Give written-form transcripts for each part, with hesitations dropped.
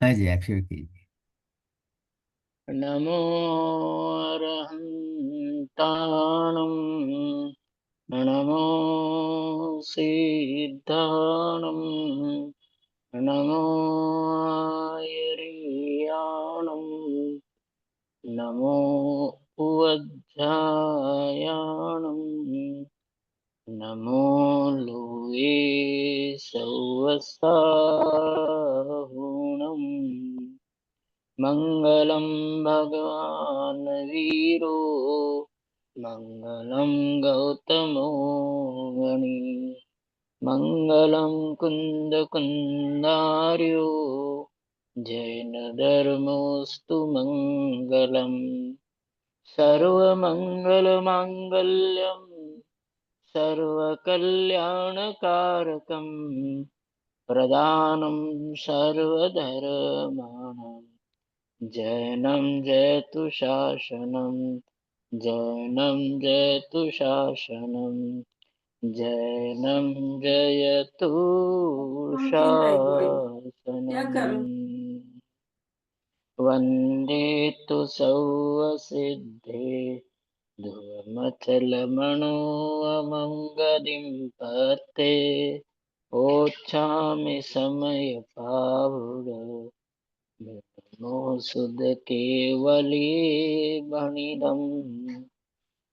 हाँ जी, आप शुरू कीजिए। नमो अरहन्ताणं नमो सिद्धाणं नमो आयर्याणं नमो उवध्यायाणं नमो लोये सौवसाहुणम् मङ्गलं भगवान् वीरो मङ्गलं गौतमो गणी मङ्गलं कुन्दकुन्दार्यो जैनधर्मोऽस्तु मङ्गलम् सर्वमङ्गलमाङ्गल्यं सर्वकल्याणकारकं प्रदानं सर्वधर्माणां जैनं जयतु शासनं जैनं जयतु शासनं जैनं जयतु नमकीन टाइप हो रही क्या शासनम् करूं। वन्दे तु सौवसिद्धे ध्रुवमचलमणोऽमङ्गदिं पते ओच्छामि समयपावुर नमो सुदकेवली वनिदम्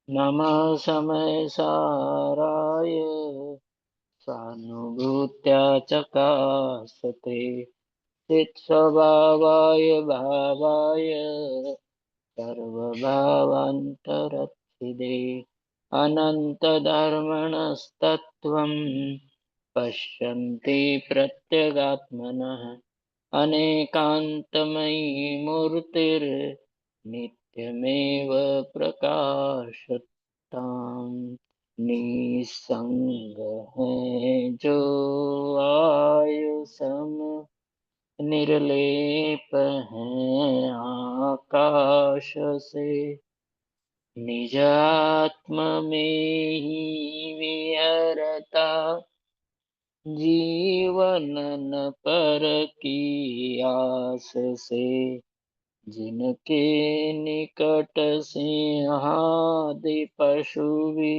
नमः समयसाराय सानुभूत्या चकासते चित्स्वभावाय भावाय सर्वभावान्तरच्छिदे अनन्तधर्मणस्तत्त्वं पश्यन्ति प्रत्यगात्मनः अनेकान्तमयी मूर्तिर्नित्यमेव प्रकाशताम् निस्संग है जो आयुसम निर्लेप है आकाश से निज आत्म में ही विहरता जीवन न पर की आस से जिनके निकट सिंहादि पशु भी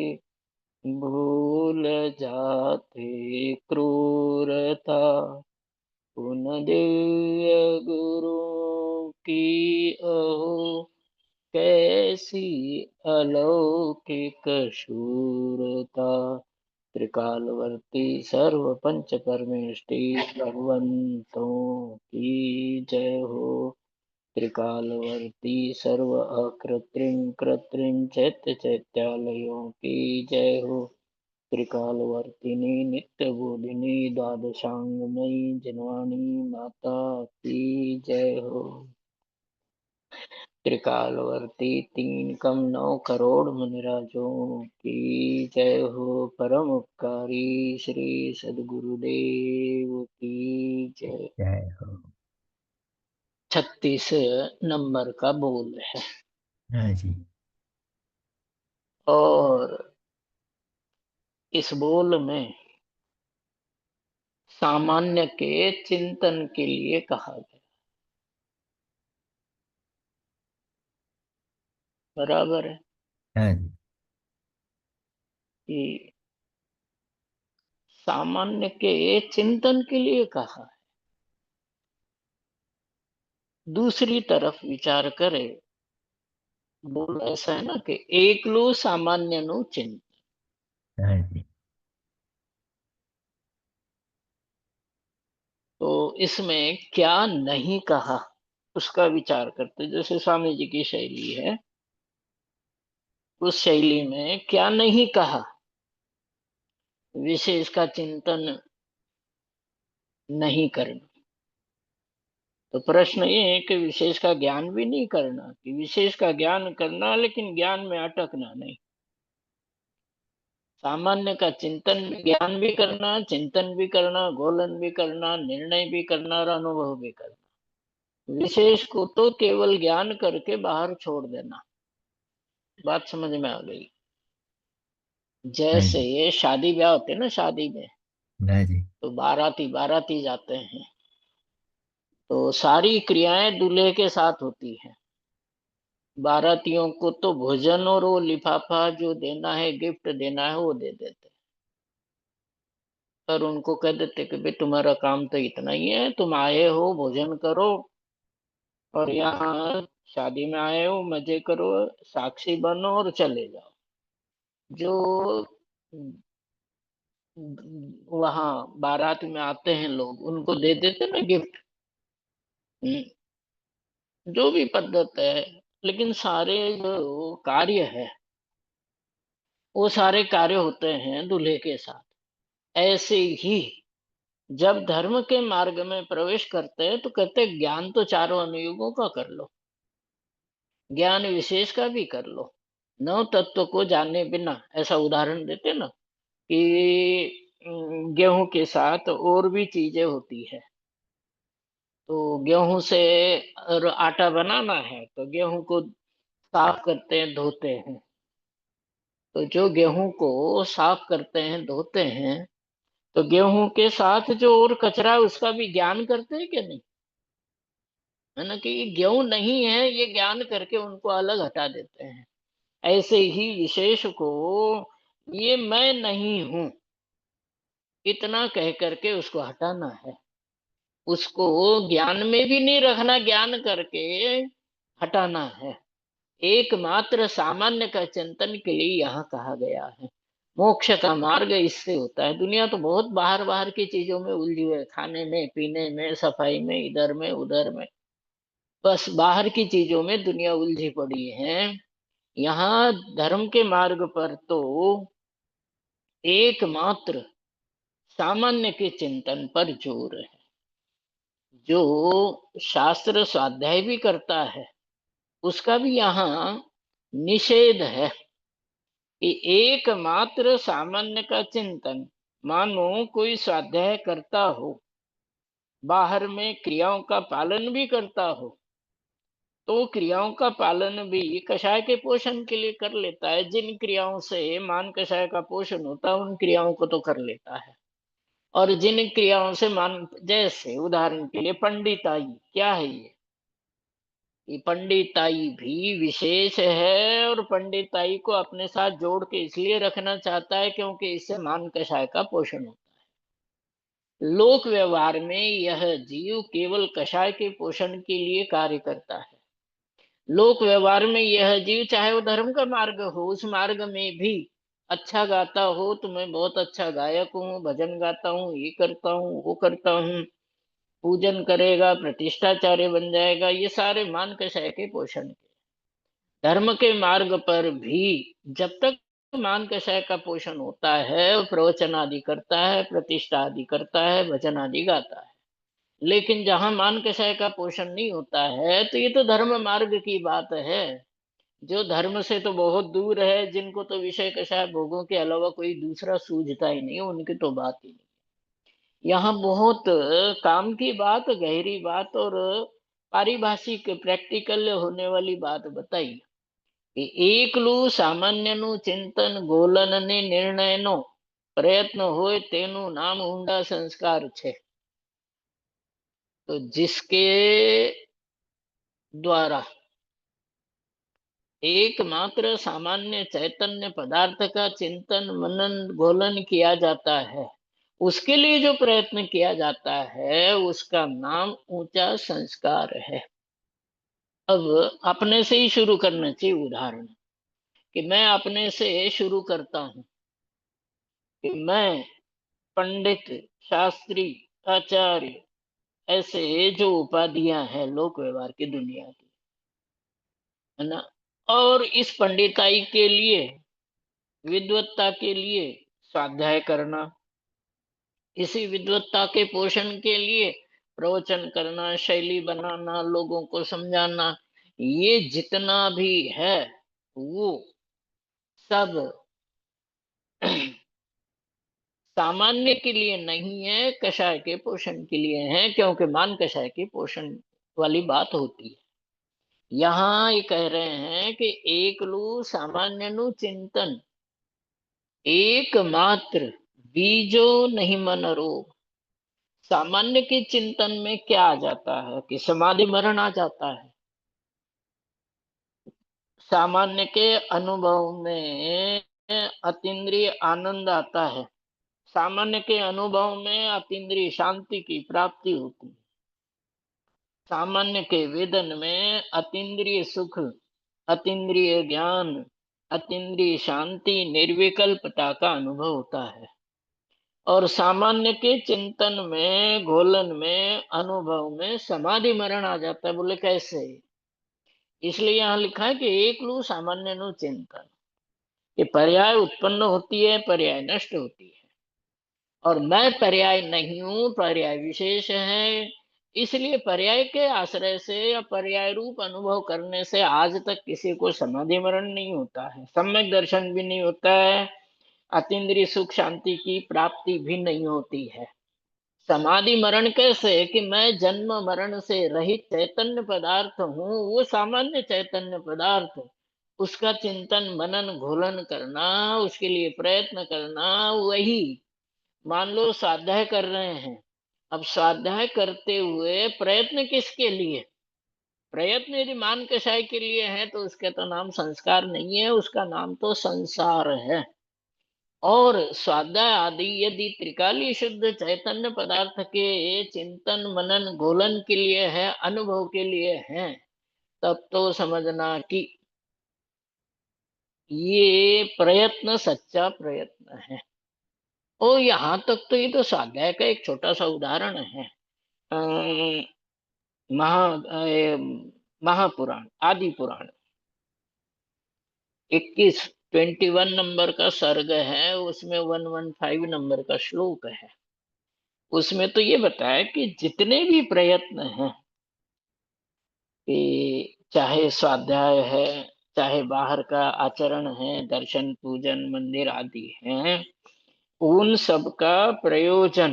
भूल जाते क्रूरता उन दिव्य गुरु की अहो कैसी अलौकिक शूरता त्रिकालवर्ती सर्व पंच परमेष्टि भगवंतों की जय हो। त्रिकालवर्ती सर्व अकृत्रिम कृत्रिम चैत्य चैत्यालयों की जय हो। त्रिकालवर्तिनी नित्य बोधिनी द्वादशांगमयी जिनवाणी माता की जय हो। त्रिकालवर्ती तीन कम नौ करोड़ मुनिराजों की जय हो। परम उपकारी श्री सदगुरुदेव की जय। जय हो। 36 नंबर का बोल है हाँ जी। और इस बोल में सामान्य के चिंतन के लिए कहा गया। बराबर है हाँ जी। कि सामान्य के चिंतन के लिए कहा है। दूसरी तरफ विचार करे बोल ऐसा है ना कि एक लो सामान्य नु चिंत। हाँ जी। तो इसमें क्या नहीं कहा उसका विचार करते, जैसे स्वामी जी की शैली है उस शैली में क्या नहीं कहा, विशेष का चिंतन नहीं करना। तो प्रश्न ये है कि विशेष का ज्ञान भी नहीं करना, कि विशेष का ज्ञान करना लेकिन ज्ञान में अटकना नहीं। सामान्य का चिंतन ज्ञान भी करना, चिंतन भी करना, गोलन भी करना, निर्णय भी करना और अनुभव भी करना। विशेष को तो केवल ज्ञान करके बाहर छोड़ देना। बात समझ में आ गई। हाँ जैसे जी। ये शादी ब्याह होते हैं ना, शादी में हाँ जी। तो बाराती बाराती जाते हैं तो सारी क्रियाएं दूल्हे के साथ होती हैं। बारातियों को तो भोजन और वो लिफाफा जो देना है, गिफ्ट देना है, वो दे देते, पर उनको कह देते कि भाई तुम्हारा काम तो इतना ही है, तुम आए हो भोजन करो और यहाँ शादी में आए हो मजे करो, साक्षी बनो और चले जाओ। जो वहाँ बारात में आते हैं लोग, उनको दे देते ना गिफ्ट। जो भी पद्धत है, लेकिन सारे जो कार्य है वो सारे कार्य होते हैं दूल्हे के साथ। ऐसे ही जब धर्म के मार्ग में प्रवेश करते हैं तो कहते हैं ज्ञान तो चारों अनुयुगों का कर लो, ज्ञान विशेष का भी कर लो, नव तत्व को जाने बिना। ऐसा उदाहरण देते ना कि गेहूं के साथ और भी चीजें होती है। तो गेहूं से और आटा बनाना है तो गेहूं को साफ करते हैं, धोते हैं। तो जो गेहूं को साफ करते हैं, धोते हैं, तो गेहूं के साथ जो और कचरा है उसका भी ज्ञान करते हैं कि नहीं? है ना, कि ये गेहूं नहीं है, ये ज्ञान करके उनको अलग हटा देते हैं। ऐसे ही विशेष को ये मैं नहीं हूं इतना कह करके उसको हटाना है। उसको ज्ञान में भी नहीं रखना, ज्ञान करके हटाना है। एकमात्र सामान्य का चिंतन के लिए यहाँ कहा गया है। मोक्ष का मार्ग इससे होता है। दुनिया तो बहुत बाहर बाहर की चीजों में उलझी हुई है, खाने में, पीने में, सफाई में, इधर में उधर में, बस बाहर की चीजों में दुनिया उलझी पड़ी है। यहाँ धर्म के मार्ग पर तो एकमात्र सामान्य के चिंतन पर जोर है। जो शास्त्र स्वाध्याय भी करता है उसका भी यहाँ निषेध है कि एकमात्र सामान्य का चिंतन। मानो कोई स्वाध्याय करता हो, बाहर में क्रियाओं का पालन भी करता हो, तो क्रियाओं का पालन भी कषाय के पोषण के लिए कर लेता है। जिन क्रियाओं से मान कषाय का पोषण होता है उन क्रियाओं को तो कर लेता है। और जिन क्रियाओं से मान, जैसे उदाहरण के लिए पंडिताई, क्या है ये पंडिताई भी विशेष है, और पंडिताई को अपने साथ जोड़ के इसलिए रखना चाहता है क्योंकि इससे मान कषाय का पोषण होता है। लोक व्यवहार में यह जीव केवल कषाय के पोषण के लिए कार्य करता है। लोक व्यवहार में यह जीव, चाहे वो धर्म का मार्ग हो, उस मार्ग में भी अच्छा गाता हो तो मैं बहुत अच्छा गायक हूँ, भजन गाता हूँ, ये करता हूँ, वो करता हूँ, पूजन करेगा, प्रतिष्ठाचार्य बन जाएगा, ये सारे मान कषाय के पोषण के। धर्म के मार्ग पर भी जब तक मान कषाय का पोषण होता है, प्रवचन आदि करता है, प्रतिष्ठा आदि करता है, भजन आदि गाता है। लेकिन जहां मान कषाय का पोषण नहीं होता है तो ये तो धर्म मार्ग की बात है। जो धर्म से तो बहुत दूर है, जिनको तो विषय कषाय भोगों के अलावा कोई दूसरा सूझता ही नहीं, उनकी तो बात ही नहीं। यहाँ बहुत काम की बात, गहरी बात और पारिभाषिक प्रैक्टिकल होने वाली बात बताई कि एकलू सामान्यनु चिंतन गोलन ने निर्णयनो प्रयत्न होय तेनु नाम ऊंडा संस्कार छे। तो जिसके द्वारा एकमात्र सामान्य चैतन्य पदार्थ का चिंतन मनन गोलन किया जाता है, उसके लिए जो प्रयत्न किया जाता है उसका नाम ऊंचा संस्कार है। अब अपने से ही शुरू करना चाहिए। उदाहरण कि मैं अपने से शुरू करता हूं कि मैं पंडित, शास्त्री, आचार्य, ऐसे जो उपाधियां हैं लोक व्यवहार की दुनिया की, है ना, और इस पंडिताई के लिए, विद्वत्ता के लिए स्वाध्याय करना, इसी विद्वत्ता के पोषण के लिए प्रवचन करना, शैली बनाना, लोगों को समझाना, ये जितना भी है वो सब सामान्य के लिए नहीं है, कषाय के पोषण के लिए है, क्योंकि मान कषाय के पोषण वाली बात होती है। यहाँ ये कह रहे हैं कि एकलु सामान्य नु चिंतन एकमात्र बीजो नहीं मन रोग। सामान्य के चिंतन में क्या आ जाता है कि समाधि मरण आ जाता है। सामान्य के अनुभव में अतीन्द्रिय आनंद आता है। सामान्य के अनुभव में अतीन्द्रिय शांति की प्राप्ति होती है। सामान्य के वेदन में अतीन्द्रिय सुख, अतीन्द्रिय ज्ञान, अतीन्द्रिय शांति, निर्विकल्पता का अनुभव होता है। और सामान्य के चिंतन में, घोलन में, अनुभव में समाधि मरण आ जाता है। बोले कैसे? इसलिए यहाँ लिखा है कि एक लू सामान्य नु चिंतन। ये पर्याय उत्पन्न होती है, पर्याय नष्ट होती है, और मैं पर्याय नहीं हूं, पर्याय विशेष है। इसलिए पर्याय के आश्रय से या पर्याय रूप अनुभव करने से आज तक किसी को समाधि मरण नहीं होता है, सम्यक दर्शन भी नहीं होता है, अतीन्द्रिय सुख शांति की प्राप्ति भी नहीं होती है। समाधि मरण कैसे? कि मैं जन्म मरण से रहित चैतन्य पदार्थ हूँ, वो सामान्य चैतन्य पदार्थ, उसका चिंतन मनन घोलन करना, उसके लिए प्रयत्न करना, वही। मान लो स्वाध्याय कर रहे हैं, अब स्वाध्याय करते हुए प्रयत्न किसके लिए? प्रयत्न यदि मान कषाय के लिए है तो उसका तो नाम संस्कार नहीं है, उसका नाम तो संसार है। और स्वाध्याय आदि यदि त्रिकाली शुद्ध चैतन्य पदार्थ के चिंतन मनन घोलन के लिए है, अनुभव के लिए है, तब तो समझना कि ये प्रयत्न सच्चा प्रयत्न है। और यहाँ तक तो ये तो स्वाध्याय का एक छोटा सा उदाहरण है। अम, महा महापुराण, आदि पुराण 21 नंबर का सर्ग है, उसमें 115 नंबर का श्लोक है। उसमें तो ये बताया कि जितने भी प्रयत्न हैं, कि चाहे स्वाध्याय है, चाहे बाहर का आचरण है, दर्शन पूजन मंदिर आदि हैं, उन सब का प्रयोजन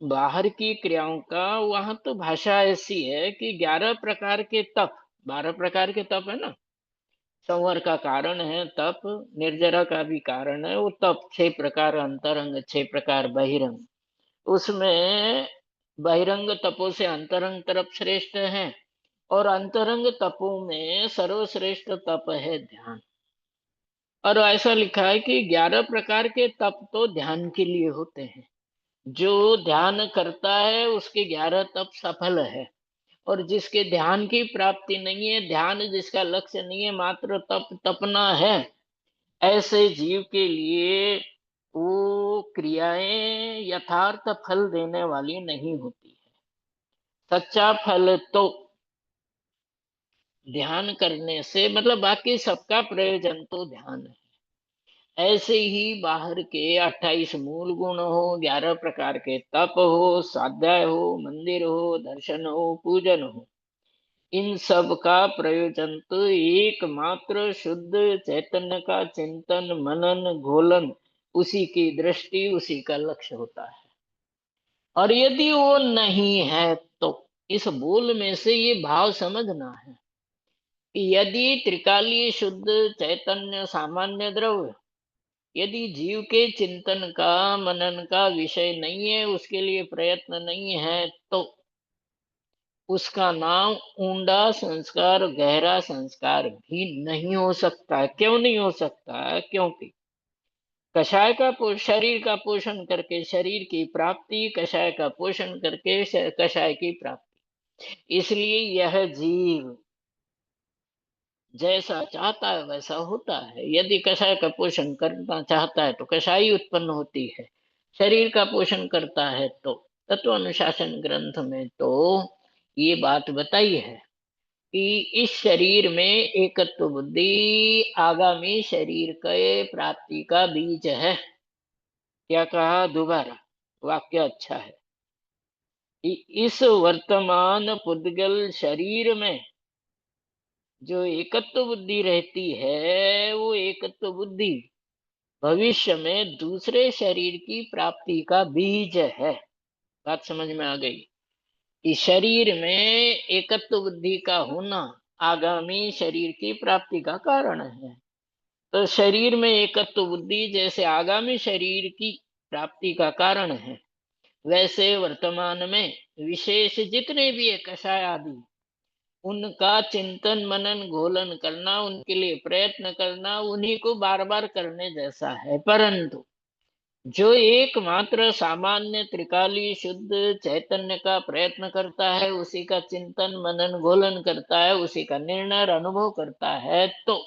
बाहर की क्रियाओं का, वहां तो भाषा ऐसी है कि 11 प्रकार के तप, 12 प्रकार के तप है ना। संवर का कारण है तप, निर्जरा का भी कारण है वो तप। 6 प्रकार अंतरंग, 6 प्रकार बहिरंग। उसमें बहिरंग तपों से अंतरंग तरफ श्रेष्ठ है, और अंतरंग तपों में सर्वश्रेष्ठ तप है ध्यान। और ऐसा लिखा है कि 11 प्रकार के तप तो ध्यान के लिए होते हैं। जो ध्यान करता है उसके 11 तप सफल है। और जिसके ध्यान की प्राप्ति नहीं है, ध्यान जिसका लक्ष्य नहीं है, मात्र तप तपना है, ऐसे जीव के लिए वो क्रियाएं यथार्थ फल देने वाली नहीं होती है। सच्चा फल तो ध्यान करने से, मतलब बाकी सबका प्रयोजन तो ध्यान है। ऐसे ही बाहर के 28 मूल गुण हो, 11 प्रकार के तप हो, स्वाध्याय हो, मंदिर हो, दर्शन हो, पूजन हो, इन सब का प्रयोजन तो एकमात्र शुद्ध चैतन्य का चिंतन मनन घोलन, उसी की दृष्टि, उसी का लक्ष्य होता है। और यदि वो नहीं है तो इस बोल में से ये भाव समझना है कि यदि त्रिकालीय शुद्ध चैतन्य सामान्य द्रव्य यदि जीव के चिंतन का मनन का विषय नहीं है, उसके लिए प्रयत्न नहीं है, तो उसका नाम ऊंडा संस्कार, गहरा संस्कार भी नहीं हो सकता। क्यों नहीं हो सकता? क्योंकि कषाय का शरीर का पोषण करके शरीर की प्राप्ति, कषाय का पोषण करके कषाय की प्राप्ति। इसलिए यह जीव जैसा चाहता है वैसा होता है। यदि कषाय का पोषण करना चाहता है तो कषाय उत्पन्न होती है, शरीर का पोषण करता है तो। तत्व अनुशासन ग्रंथ में तो ये बात बताई है कि इस शरीर में एकत्व बुद्धि आगामी शरीर के प्राप्ति का बीज है। क्या कहा? दोबारा वाक्य अच्छा है कि इस वर्तमान पुद्गल शरीर में जो एकत्व बुद्धि रहती है, वो एकत्व बुद्धि भविष्य में दूसरे शरीर की प्राप्ति का बीज है। बात समझ में आ गई कि शरीर में एकत्व बुद्धि का होना आगामी शरीर की प्राप्ति का कारण है। तो शरीर में एकत्व बुद्धि जैसे आगामी शरीर की प्राप्ति का कारण है, वैसे वर्तमान में विशेष जितने भी है कषाय आदि, उनका चिंतन मनन घोलन करना, उनके लिए प्रयत्न करना, उन्हीं को बार बार करने जैसा है। परंतु जो एकमात्र सामान्य त्रिकाली शुद्ध चैतन्य का प्रयत्न करता है, उसी का चिंतन मनन घोलन करता है, उसी का निर्णय और अनुभव करता है, तो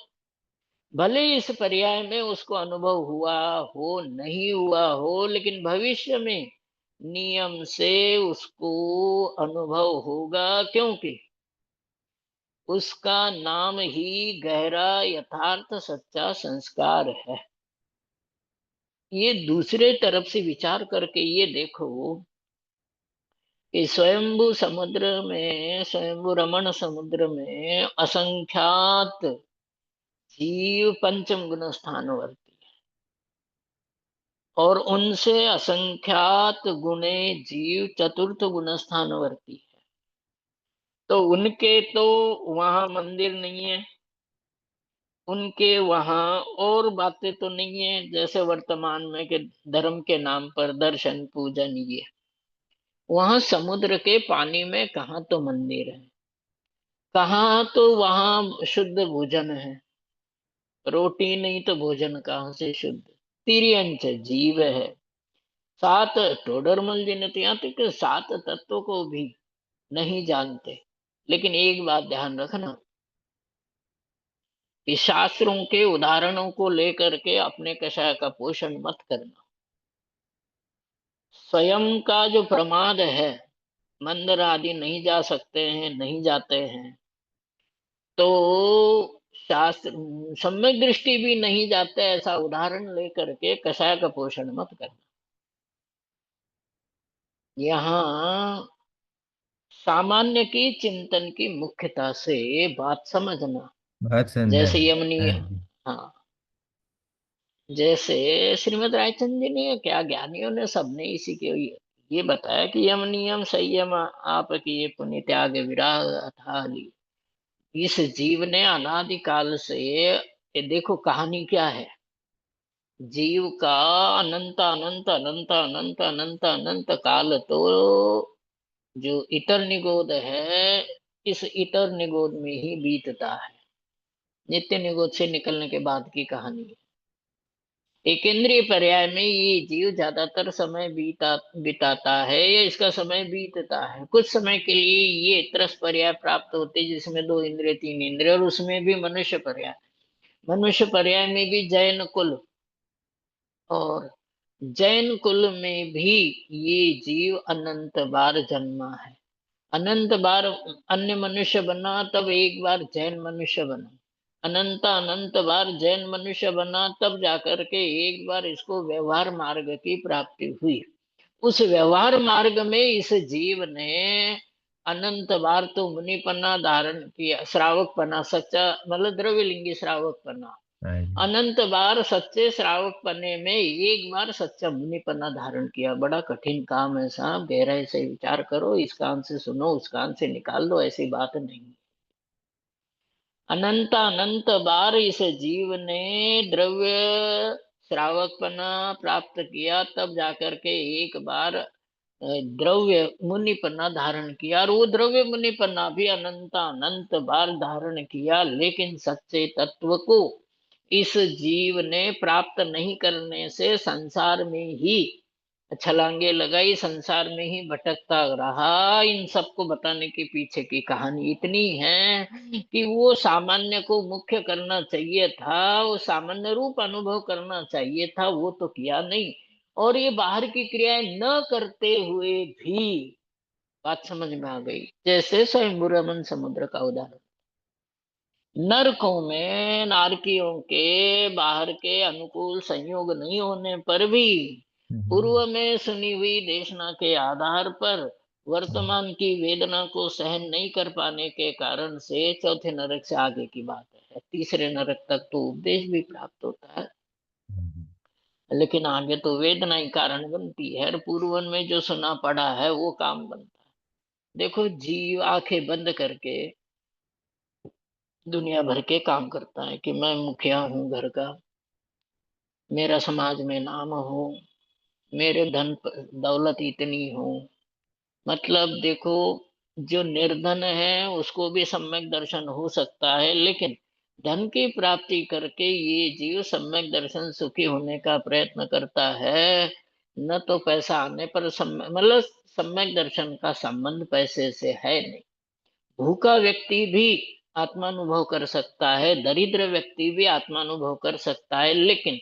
भले इस पर्याय में उसको अनुभव हुआ हो नहीं हुआ हो, लेकिन भविष्य में नियम से उसको अनुभव होगा, क्योंकि उसका नाम ही गहरा यथार्थ सच्चा संस्कार है। ये दूसरे तरफ से विचार करके ये देखो कि स्वयंभू समुद्र में, स्वयंभू रमण समुद्र में असंख्यात जीव पंचम गुण स्थानवर्ती है, और उनसे असंख्यात गुणे जीव चतुर्थ गुण स्थानवर्ती है। तो उनके तो वहां मंदिर नहीं है, उनके वहां और बातें तो नहीं है जैसे वर्तमान में के धर्म के नाम पर दर्शन पूजन, ये वहां समुद्र के पानी में कहाँ तो मंदिर है, कहाँ तो वहां शुद्ध भोजन है। रोटी नहीं तो भोजन कहाँ से शुद्ध। तिर्यंच जीव है, सात टोडरमल जिनते, यहाँ तक कि सात तत्वों को भी नहीं जानते। लेकिन एक बात ध्यान रखना कि शास्त्रों के उदाहरणों को लेकर के अपने कषाय का पोषण मत करना। स्वयं का जो प्रमाद है, मंदिर आदि नहीं जा सकते हैं, नहीं जाते हैं, तो शास्त्र सम्यक दृष्टि भी नहीं जाते, ऐसा उदाहरण लेकर के कषाय का पोषण मत करना। यहाँ सामान्य की चिंतन की मुख्यता से बात समझना। बात समझा जैसे जी। यमनी, हाँ जी। हाँ, जैसे श्रीमद रायचंद जी ने, क्या ज्ञानियों ने, सबने इसी के ये बताया कि यम नियम संयम आपकी ये पुण्य त्याग विराग अथाली। इस जीव ने अनादिकाल से, ये देखो कहानी क्या है, जीव का अनंत अनंत अनंत अनंत अनंत अनंत काल तो जो इतर निगोद है, इस इतर निगोद में ही बीतता है। नित्य निगोद से निकलने के बाद की कहानी है। एकेंद्रीय पर्याय में ये जीव ज्यादातर समय बिताता है, या इसका समय बीतता है। कुछ समय के लिए ये त्रस पर्याय प्राप्त होते हैं, जिसमें दो इंद्रिय तीन इंद्रिय, और उसमें भी मनुष्य पर्याय। मनुष्य पर्याय में भी जैन कुल, और जैन कुल में भी ये जीव अनंत बार जन्मा है। अनंत बार अन्य मनुष्य बना, तब एक बार जैन मनुष्य बना। अनंत अनंत बार जैन मनुष्य बना, तब जाकर के एक बार इसको व्यवहार मार्ग की प्राप्ति हुई। उस व्यवहार मार्ग में इस जीव ने अनंत बार तो मुनिपन्ना धारण किया, श्रावक पना, सच्चा मतलब द्रव्यलिंगी श्रावक पना। हाँ जी। अनंत बार सच्चे श्रावक पने में एक बार सच्चा मुनिपन्ना धारण किया। बड़ा कठिन काम है साहब, गहराई से विचार करो, इस कान से सुनो उस कान से निकाल दो, ऐसी बात नहीं। अनंत अनंत बार इस जीव ने द्रव्य श्रावकपना प्राप्त किया, तब जाकर के एक बार द्रव्य मुनिपन्ना धारण किया, और वो द्रव्य मुनिपन्ना भी अनंत अनंत बार धारण किया। लेकिन सच्चे तत्व को इस जीव ने प्राप्त नहीं करने से संसार में ही छलांगे लगाई, संसार में ही भटकता रहा। इन सबको बताने के पीछे की कहानी इतनी है कि वो सामान्य को मुख्य करना चाहिए था, वो सामान्य रूप अनुभव करना चाहिए था, वो तो किया नहीं। और ये बाहर की क्रियाएं न करते हुए भी बात समझ में आ गई। जैसे स्वयं रमन समुद्र का उदाहरण, नरकों में नारकियों के बाहर के अनुकूल संयोग नहीं होने पर भी हम्म। पूर्व में सुनी हुई देशना के आधार पर वर्तमान की वेदना को सहन नहीं कर पाने के कारण से चौथे नरक से आगे की बात है, तीसरे नरक तक तो उपदेश भी प्राप्त होता है, लेकिन आगे तो वेदना ही कारण बनती है, और पूर्वन में जो सुना पड़ा है वो काम बनता है। देखो जीव आंखें बंद करके दुनिया भर के काम करता है कि मैं मुखिया हूँ घर का, मेरा समाज में नाम हो, मेरे दौलत इतनी हो। मतलब देखो, जो निर्धन है उसको भी सम्यक दर्शन हो सकता है, लेकिन धन की प्राप्ति करके ये जीव सम्यक दर्शन सुखी होने का प्रयत्न करता है। न तो पैसा आने पर मतलब सम्यक दर्शन का संबंध पैसे से है नहीं। भूखा व्यक्ति भी आत्मानुभव कर सकता है, दरिद्र व्यक्ति भी आत्मानुभव कर सकता है, लेकिन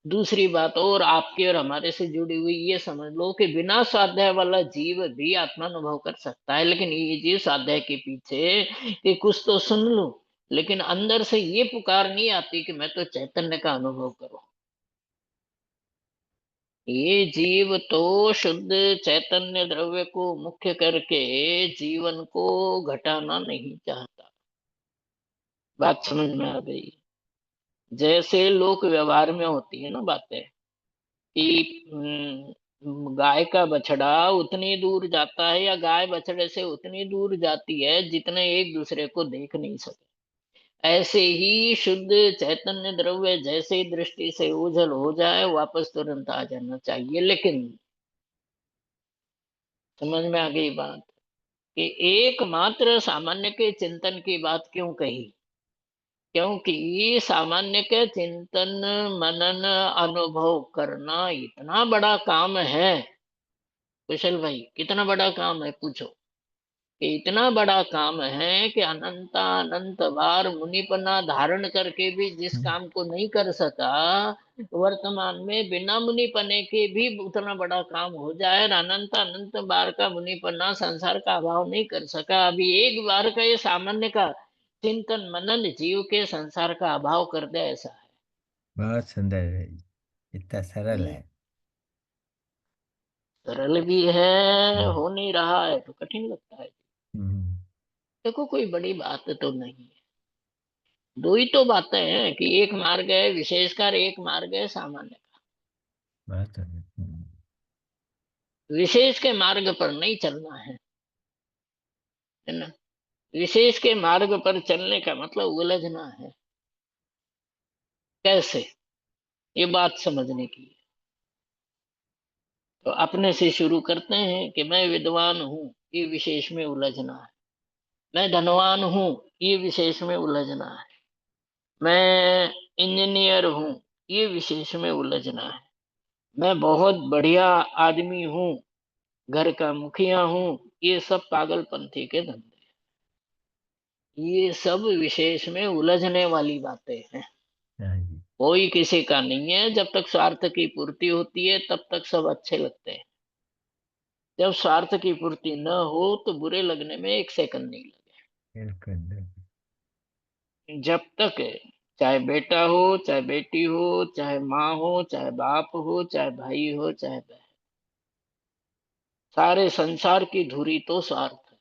दूसरी बात और आपके और हमारे से जुड़ी हुई ये समझ लो कि बिना स्वाध्याय वाला जीव भी आत्मानुभव कर सकता है, लेकिन ये जीव स्वाध्याय के पीछे कि कुछ तो सुन लो, लेकिन अंदर से ये पुकार नहीं आती कि मैं तो चैतन्य का अनुभव करूं। ये जीव तो शुद्ध चैतन्य द्रव्य को मुख्य करके जीवन को घटाना नहीं चाहता। बात समझ में आ गई? जैसे लोक व्यवहार में होती है ना बातें कि गाय का बछड़ा उतनी दूर जाता है या गाय बछड़े से उतनी दूर जाती है जितने एक दूसरे को देख नहीं सके। ऐसे ही शुद्ध चैतन्य द्रव्य जैसे ही दृष्टि से ओझल हो जाए वापस तुरंत आ जाना चाहिए। लेकिन समझ में आ गई बात कि एकमात्र सामान्य के चिंतन की बात क्यों कही? क्योंकि सामान्य के चिंतन मनन अनुभव करना इतना बड़ा काम है। कुशल भाई, कितना बड़ा काम है पूछो? कि इतना बड़ा काम है कि अनंत अनंत बार मुनिपना धारण करके भी जिस हम्म, काम को नहीं कर सका, वर्तमान में बिना मुनिपने के भी उतना बड़ा काम हो जाए। और अनंत अनंत बार का मुनिपना संसार का अभाव नहीं कर सका, अभी एक बार का ये सामान्य का चिंतन मनन जीव के संसार का अभाव कर दे, ऐसा है। बहुत सुंदर है। इतना सरल हम्म, है। सरल भी है, हम्म, हो नहीं रहा है तो कठिन लगता है। हम्म, देखो कोई बड़ी बात तो नहीं है। दो ही तो बातें हैं कि एक मार्ग है विशेषकर, एक मार्ग है सामान्य का। बहुत सुंदर। विशेष के मार्ग पर नहीं चलना है ना? विशेष के मार्ग पर चलने का मतलब उलझना है। कैसे? ये बात समझने की है। तो अपने से शुरू करते हैं कि मैं विद्वान हूं, ये विशेष में उलझना है। मैं धनवान हूं, ये विशेष में उलझना है। मैं इंजीनियर हूं, ये विशेष में उलझना है। मैं बहुत बढ़िया आदमी हूं, घर का मुखिया हूं, ये सब पागलपंथी के धंधे। ये सब विशेष में उलझने वाली बातें हैं। हाँ जी। कोई किसी का नहीं है। जब तक स्वार्थ की पूर्ति होती है तब तक सब अच्छे लगते हैं। जब स्वार्थ की पूर्ति न हो तो बुरे लगने में एक सेकंड नहीं बिल्कुल बिल्कुल। लगे। जब तक चाहे बेटा हो, चाहे बेटी हो, चाहे माँ हो, चाहे बाप हो, चाहे भाई हो, चाहे बहन, सारे संसार की धुरी तो स्वार्थ है।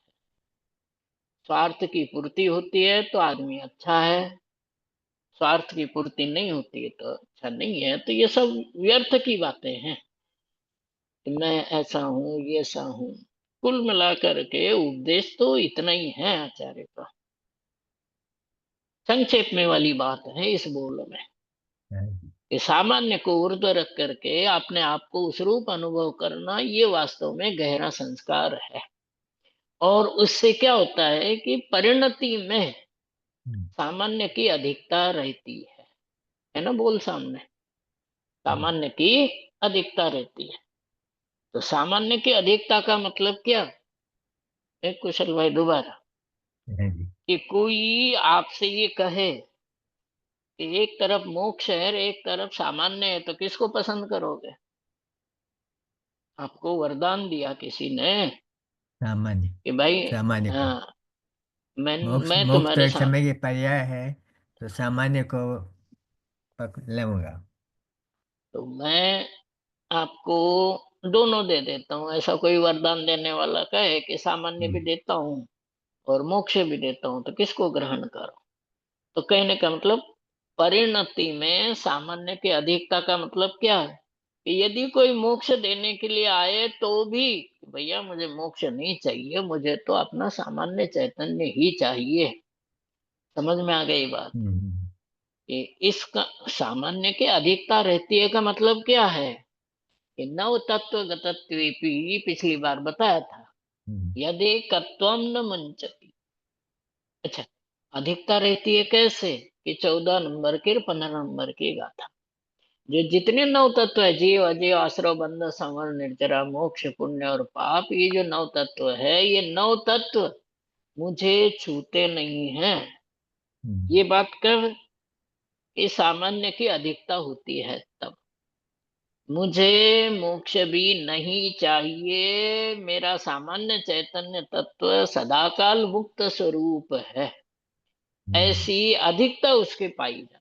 स्वार्थ की पूर्ति होती है तो आदमी अच्छा है, स्वार्थ की पूर्ति नहीं होती है तो अच्छा नहीं है। तो ये सब व्यर्थ की बातें हैं कि मैं ऐसा हूं, ये ऐसा हूं। कुल मिलाकर के उपदेश तो इतना ही है आचार्य का। संक्षेप में वाली बात है इस बोल में हाँ जी। कि सामान्य को ऊर्ध्व रख करके अपने आप को उस रूप अनुभव करना, ये वास्तव में गहरा संस्कार है। और उससे क्या होता है कि परिणति में हम्म, सामान्य की अधिकता रहती है ना? बोल सामने, हम्म, सामान्य की अधिकता रहती है। तो सामान्य की अधिकता का मतलब क्या? एक कुशल भाई दोबारा, हाँ जी। कि कोई आपसे ये कहे कि एक तरफ मोक्ष है एक तरफ सामान्य है, तो किसको पसंद करोगे? आपको वरदान दिया किसी ने सामान्य। कि भाई, सामान्य को। हाँ, मैं मोक्ष मैं मोक्ष तो तुम्हारे एक साथ, समय के पर्याय है। तो सामान्य को पकड़ लूंगा। तो मैं आपको दोनों दे देता हूँ। ऐसा कोई वरदान देने वाला कहे कि सामान्य भी हम्म, देता हूँ और मोक्ष भी देता हूँ, तो किसको ग्रहण करो? तो कहने का मतलब, परिणति में सामान्य की अधिकता का मतलब क्या है? कि यदि कोई मोक्ष देने के लिए आए तो भी, भैया मुझे मोक्ष नहीं चाहिए, मुझे तो अपना सामान्य चैतन्य ही चाहिए। समझ में आ गई बात? हम्म, कि इसका सामान्य की अधिकता रहती है का मतलब क्या है? कि नव तत्व गतत्वेपि पिछली बार बताया था, यदेकत्वम न मुंचति। अच्छा, अधिकता रहती है कैसे? कि 14 नंबर की 15 नंबर की गाथा, जो जितने नव तत्व है, जीव अजीव आश्रव बंध संवर निर्जरा मोक्ष पुण्य और पाप, ये जो नव तत्व है, ये नव तत्व मुझे छूते नहीं हैं। ये बात कब? ये सामान्य की अधिकता होती है तब। मुझे मोक्ष भी नहीं चाहिए, मेरा सामान्य चैतन्य तत्व सदाकाल मुक्त स्वरूप है, ऐसी अधिकता उसके पाई जाती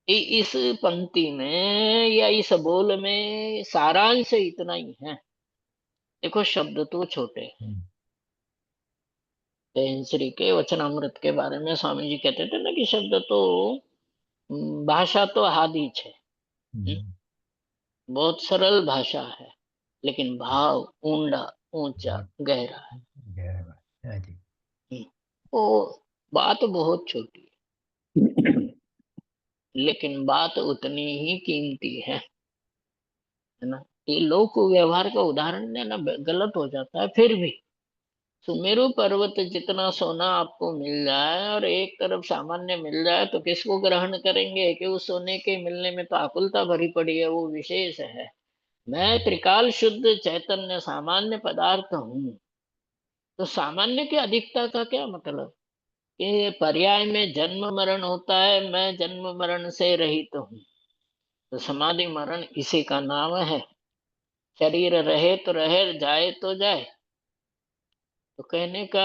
है। इस पंक्ति में या इस बोल में सारांश इतना ही है। देखो, शब्द तो छोटे हैं। श्री के वचनामृत के बारे में स्वामी जी कहते थे ना कि शब्द तो भाषा तो हादी है, बहुत सरल भाषा है, लेकिन भाव ऊंडा ऊंचा गहरा है। वो बात बहुत छोटी है, लेकिन बात उतनी ही कीमती है ना। ये लोक व्यवहार का उदाहरण देना गलत हो जाता है। फिर भी सुमेरु पर्वत जितना सोना आपको मिल जाए और एक तरफ सामान्य मिल जाए तो किसको ग्रहण करेंगे? कि उस सोने के मिलने में तो आकुलता भरी पड़ी है, वो विशेष है। मैं त्रिकाल शुद्ध चैतन्य सामान्य पदार्थ हूँ। तो सामान्य की अधिकता का क्या मतलब? कि पर्याय में जन्म मरण होता है, मैं जन्म मरण से रहित हूँ। तो समाधि मरण इसी का नाम है। शरीर रहे तो रहे, जाए तो जाए। तो कहने का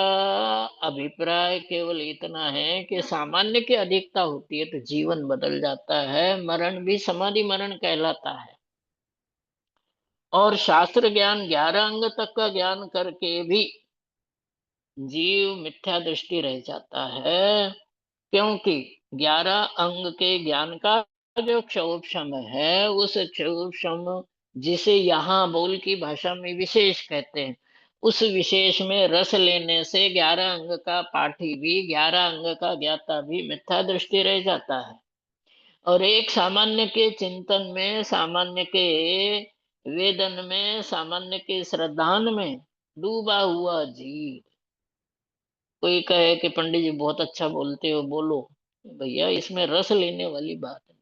अभिप्राय केवल इतना है कि सामान्य की अधिकता होती है तो जीवन बदल जाता है, मरण भी समाधि मरण कहलाता है। और शास्त्र ज्ञान 11 अंग तक का ज्ञान करके भी जीव मिथ्या दृष्टि रह जाता है, क्योंकि 11 अंग के ज्ञान का जो क्षोभशम है, उस क्षोभशम जिसे यहाँ बोल की भाषा में विशेष कहते हैं, उस विशेष में रस लेने से 11 अंग का पाठी भी, 11 अंग का ज्ञाता भी मिथ्या दृष्टि रह जाता है। और एक सामान्य के चिंतन में, सामान्य के वेदन में, सामान्य के श्रद्धान में डूबा हुआ जीव कोई कहे कि पंडित जी बहुत अच्छा बोलते हो, बोलो। भैया, इसमें रस लेने वाली बात है।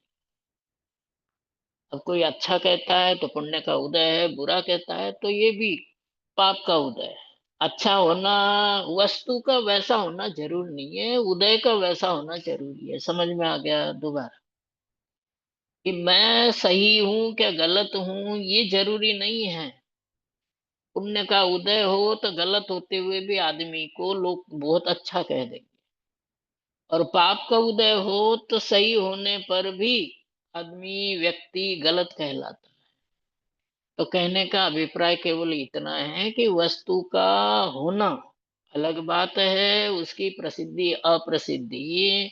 अब कोई अच्छा कहता है तो पुण्य का उदय है, बुरा कहता है तो ये भी पाप का उदय है। अच्छा होना वस्तु का वैसा होना जरूरी नहीं है, उदय का वैसा होना जरूरी है। समझ में आ गया? दोबारा कि मैं सही हूं क्या गलत हूं ये जरूरी नहीं है। पुण्य का उदय हो तो गलत होते हुए भी आदमी को लोग बहुत अच्छा कह देंगे, और पाप का उदय हो तो सही होने पर भी आदमी व्यक्ति गलत कहलाता है। तो कहने का अभिप्राय केवल इतना है कि वस्तु का होना अलग बात है, उसकी प्रसिद्धि अप्रसिद्धि,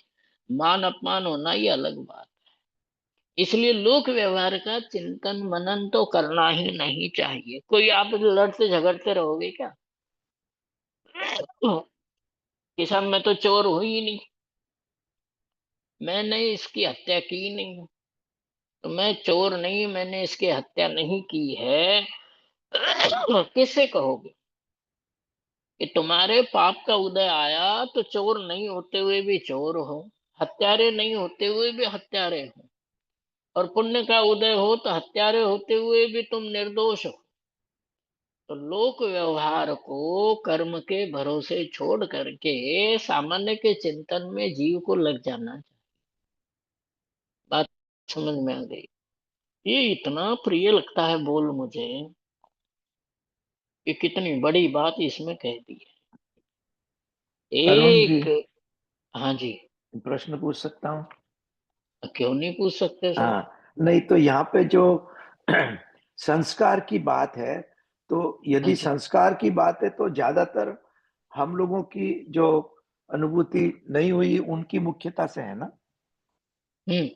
मान अपमान होना ये अलग बात है। इसलिए लोक व्यवहार का चिंतन मनन तो करना ही नहीं चाहिए। कोई आप लड़ते झगड़ते रहोगे क्या? कि साहब मैं तो चोर हूं ही नहीं, मैंने इसकी हत्या की नहीं, तो मैं चोर नहीं, मैंने इसकी हत्या नहीं की है। किससे कहोगे? कि तुम्हारे पाप का उदय आया तो चोर नहीं होते हुए भी चोर हो, हत्यारे नहीं होते हुए भी हत्यारे हो, और पुण्य का उदय हो तो हत्यारे होते हुए भी तुम निर्दोष हो। तो लोक व्यवहार को कर्म के भरोसे छोड़ करके सामान्य के चिंतन में जीव को लग जाना चाहिए। बात समझ में आ गई? ये इतना प्रिय लगता है बोल मुझे कि कितनी बड़ी बात इसमें कह दी है। अरुण जी, एक, हाँ जी, प्रश्न पूछ सकता हूँ? क्यों नहीं पूछ सकते सर? हाँ, नहीं तो यहाँ पे जो संस्कार की बात है, तो हाँ यदि जी। संस्कार की बात है तो ज्यादातर हम लोगों की जो अनुभूति नहीं हुई उनकी मुख्यता से है ना? हम्म।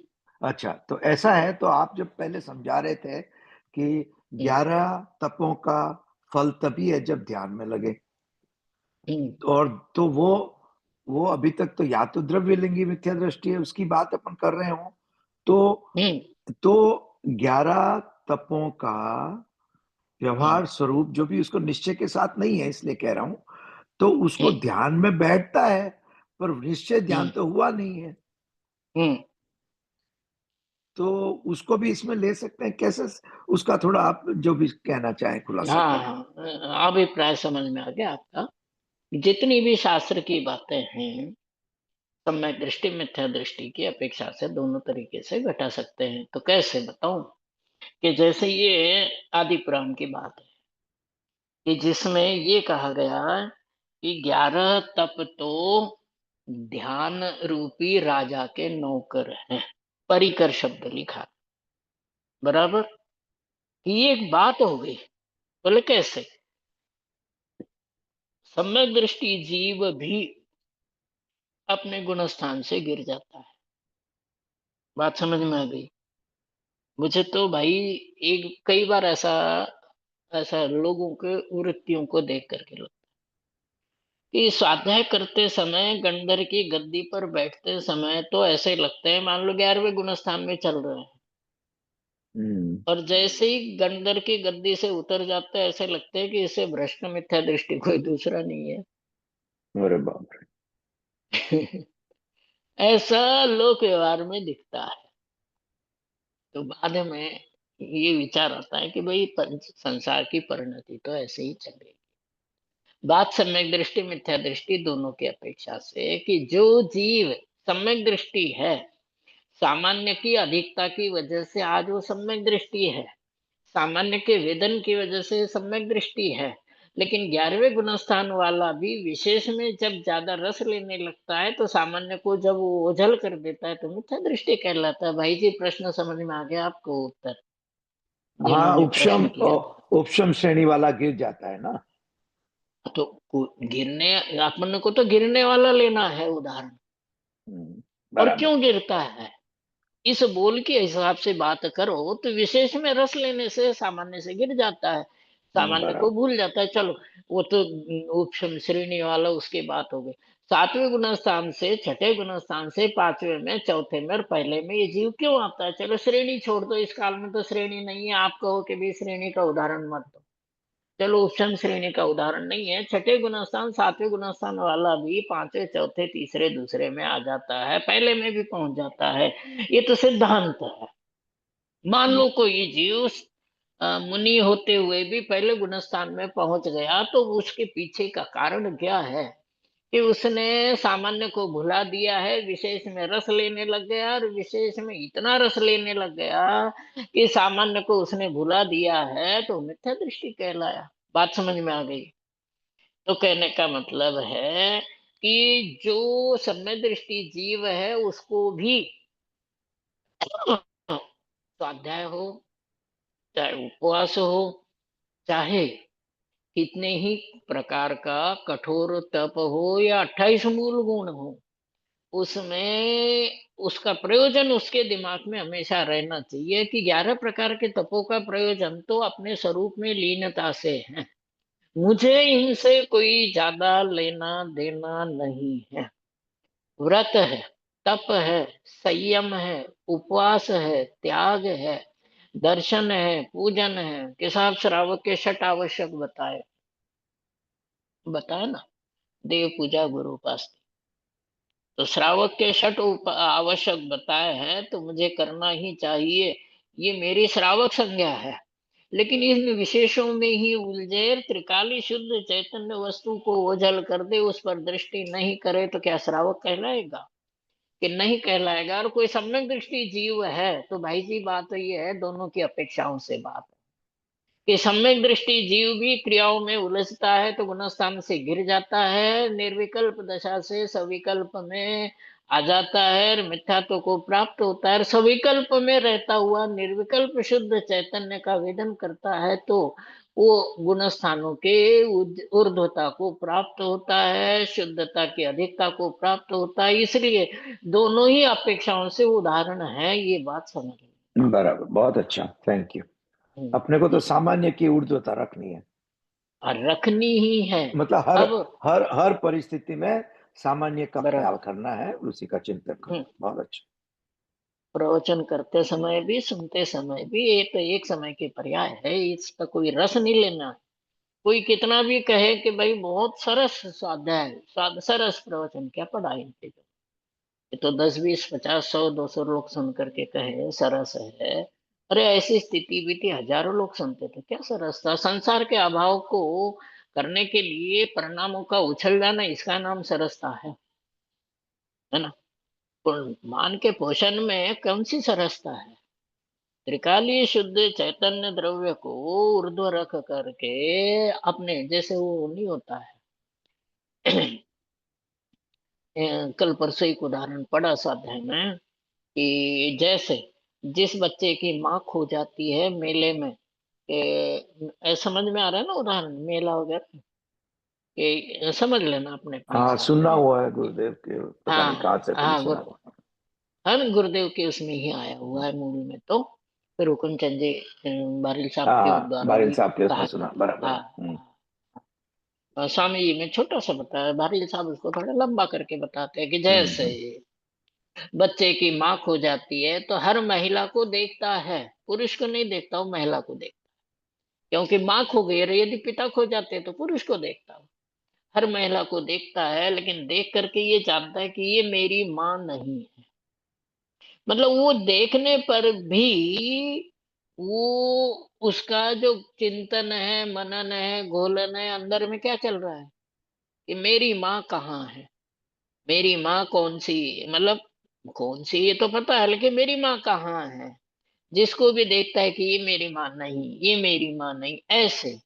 अच्छा, तो ऐसा है तो आप जब पहले समझा रहे थे कि हम्म। 11 तपों का फल तभी है जब ध्यान में लगे, हम्म। और तो वो अभी तक तो या तो द्रव्य लिंगी मिथ्या दृष्टि है, उसकी बात अपन कर रहे हो, तो हम्म। तो 11 तपों का व्यवहार स्वरूप जो भी उसको निश्चय के साथ नहीं है, इसलिए कह रहा हूं, तो उसको हम्म, ध्यान में बैठता है, पर निश्चय ध्यान हम्म, तो हुआ नहीं है। हम्म। तो उसको भी इसमें ले सकते हैं कैसे? उसका थोड़ा आप जो भी कहना चाहें खुलासा हाँ करें। हाँ, अभिप्राय समझ में आ गया आपका। जितनी भी शास्त्र की बातें हैं, सम्यक दृष्टि मिथ्या दृष्टि की अपेक्षा से दोनों तरीके से घटा सकते हैं। तो कैसे बताऊं? कि जैसे ये आदि पुराण की बात है कि जिसमें ये कहा गया कि 11 तप तो ध्यान रूपी राजा के नौकर हैं। परिकर शब्द लिखा, बराबर। ये एक बात हो गई। बोले कैसे? सम्यक दृष्टि जीव भी अपने गुण स्थान से गिर जाता है। बात समझ में आ गई? मुझे तो भाई एक कई बार ऐसा ऐसा लोगों के वृत्तियों को देख करके लगता है कि स्वाध्याय करते समय गंडर की गद्दी पर बैठते समय तो ऐसे लगते हैं मान लो 11वें गुण स्थान में चल रहे हैं, हम्म। और जैसे ही गंडर की गद्दी से उतर जाते हैं ऐसे लगते हैं कि इसे भ्रष्ट मिथ्या दृष्टि कोई दूसरा नहीं है। अरे बाप रे। ऐसा लोक व्यवहार में दिखता है। तो बाद में ये विचार आता है कि भाई पंच संसार की परिणति तो ऐसे ही चलेगी। बात सम्यक दृष्टि मिथ्या दृष्टि दोनों की अपेक्षा से कि जो जीव सम्यक दृष्टि है, सामान्य की अधिकता की वजह से आज वो सम्यक दृष्टि है, सामान्य के वेदन की वजह से सम्यक दृष्टि है। लेकिन 11वें गुणस्थान वाला भी विशेष में जब ज्यादा रस लेने लगता है तो सामान्य को जब वो ओझल कर देता है तो मिथ्या दृष्टि कहलाता है। भाई जी प्रश्न समझ में आ गया आपको? उत्तर हाँ, जिन्होंने प्रश्न किया था। उपशम श्रेणी वाला गिर जाता है ना। तो गिरने, अपन को तो गिरने वाला लेना है उदाहरण। और बराबर। क्यों गिरता है इस बोल के हिसाब से बात करो तो विशेष में रस लेने से सामान्य से गिर जाता है, सामान्य को बराबर। भूल जाता है। चलो वो तो उपशम श्रेणी वाला उसकी बात हो गई। 7वें गुण स्थान से छठे गुण स्थान से 5वें में, चौथे में और पहले में ये जीव क्यों आता है? चलो श्रेणी छोड़ दो, इस काल में तो श्रेणी नहीं है, आप कहो कि भी श्रेणी का उदाहरण मत दो। चलो उपशम श्रेणी का उदाहरण नहीं है, छठे गुणस्थान 7वें गुणस्थान वाला भी 5वें चौथे तीसरे दूसरे में आ जाता है, पहले में भी पहुंच जाता है। ये तो सिद्धांत है। मान लो कोई जीव मुनि होते हुए भी पहले गुणस्थान में पहुंच गया तो उसके पीछे का कारण क्या है? कि उसने सामान्य को भुला दिया है, विशेष में रस लेने लग गया, और विशेष में इतना रस लेने लग गया कि सामान्य को उसने भुला दिया है, तो मिथ्या दृष्टि कहलाया। बात समझ में आ गई? तो कहने का मतलब है कि जो सम्यक दृष्टि जीव है उसको भी स्वाध्याय हो, चाहे उपवास हो, चाहे कितने ही प्रकार का कठोर तप हो या 28 मूल गुण हो, उसमें उसका प्रयोजन उसके दिमाग में हमेशा रहना चाहिए कि 11 प्रकार के तपों का प्रयोजन तो अपने स्वरूप में लीनता से है, मुझे इनसे कोई ज्यादा लेना देना नहीं है। व्रत है, तप है, संयम है, उपवास है, त्याग है, दर्शन है, पूजन है, के साथ श्रावक के छठ आवश्यक बताए, बताया ना, देव पूजा गुरु उपासना। तो श्रावक के छठ आवश्यक बताए हैं तो मुझे करना ही चाहिए, ये मेरी श्रावक संज्ञा है। लेकिन इन विशेषों में ही उलझे त्रिकाली शुद्ध चैतन्य वस्तु को ओझल कर दे, उस पर दृष्टि नहीं करे तो क्या श्रावक कहलाएगा? कि नहीं कहलाएगा। और कोई सम्यक दृष्टि जीव है तो भाई जी बात तो ये है, दोनों की अपेक्षाओं से बात है कि सम्यक दृष्टि जीव भी क्रियाओं में उलझता है तो गुणस्थान से गिर जाता है, निर्विकल्प दशा से सविकल्प में आ जाता है और मिथ्यात्व को प्राप्त होता है। और सविकल्प में रहता हुआ निर्विकल्प शुद्ध चैतन्य का वेदन करता है तो वो गुणस्थानों के ऊर्ध्वता को प्राप्त होता है, शुद्धता की अधिकता को प्राप्त होता है। इसलिए दोनों ही अपेक्षाओं से उदाहरण है, ये बात समझ लो। बराबर, बहुत अच्छा, थैंक यू। अपने को तो ठीक है, सामान्य की ऊर्ध्वता रखनी है, और रखनी ही है। मतलब हर अब हर हर परिस्थिति में सामान्य का बराबर। ख्याल करना है, उसी का चिंतन करना है। बहुत अच्छा। प्रवचन करते समय भी सुनते समय भी, ये तो एक समय के पर्याय है, इसका कोई रस नहीं लेना है। कोई कितना भी कहे कि भाई बहुत सरस स्वाध्याय, सरस प्रवचन, क्या पढ़ा इनके, ये तो 10 20 50 100 200 लोग सुन करके कहे सरस है। अरे ऐसी स्थिति भी थी, हजारों लोग सुनते थे, क्या सरस था। संसार के अभाव को करने के लिए परिणामों का उछल जाना, इसका नाम सरसता है ना। पर मान के पोषण में कौन सी सरसता है। त्रिकालीय शुद्ध चैतन्य द्रव्य को ऊर्ध्व रख करके अपने जैसे, वो नहीं होता है कल परसों एक उदाहरण पढ़ा स्वाध्याय में, कि जैसे जिस बच्चे की माँ खो जाती है मेले में, समझ में आ रहा है ना उदाहरण, मेला वगैरह, समझ लेना अपने अपने हाँ, हिसाब सुनना से। हुआ है गुरुदेव के, पता नहीं हाँ कहाँ से कहीं हाँ, सुना हुआ। हम गुरुदेव के उसमें ही आया हुआ है मूल में, तो फिर हुकुम चंद जी बारिल साहब के हाँ, द्वारा बारिन भी साहब के उसमें कहा सुना, गया। बराबर है। हाँ स्वामी जी में छोटा सा बताया, बारिल साहब उसको थोड़ा लंबा करके बताते हैं कि जैसे हम्म। बच्चे की माँ खो जाती है तो हर महिला को देखता है, पुरुष को नहीं देखता, वो महिला को देखता, क्योंकि माँ खो गई, और यदि पिता खो जाते हैं तो पुरुष को देखता हो। हर महिला को देखता है, लेकिन देख करके ये जानता है कि ये मेरी माँ नहीं है। मतलब वो देखने पर भी वो, उसका जो चिंतन है, मनन है, घोलन है, अंदर में क्या चल रहा है कि मेरी माँ कहाँ है, मेरी माँ कौन सी, मतलब कौन सी ये तो पता है, लेकिन मेरी माँ कहाँ है। जिसको भी देखता है कि ये मेरी माँ नहीं, ये मेरी माँ नहीं, ऐसे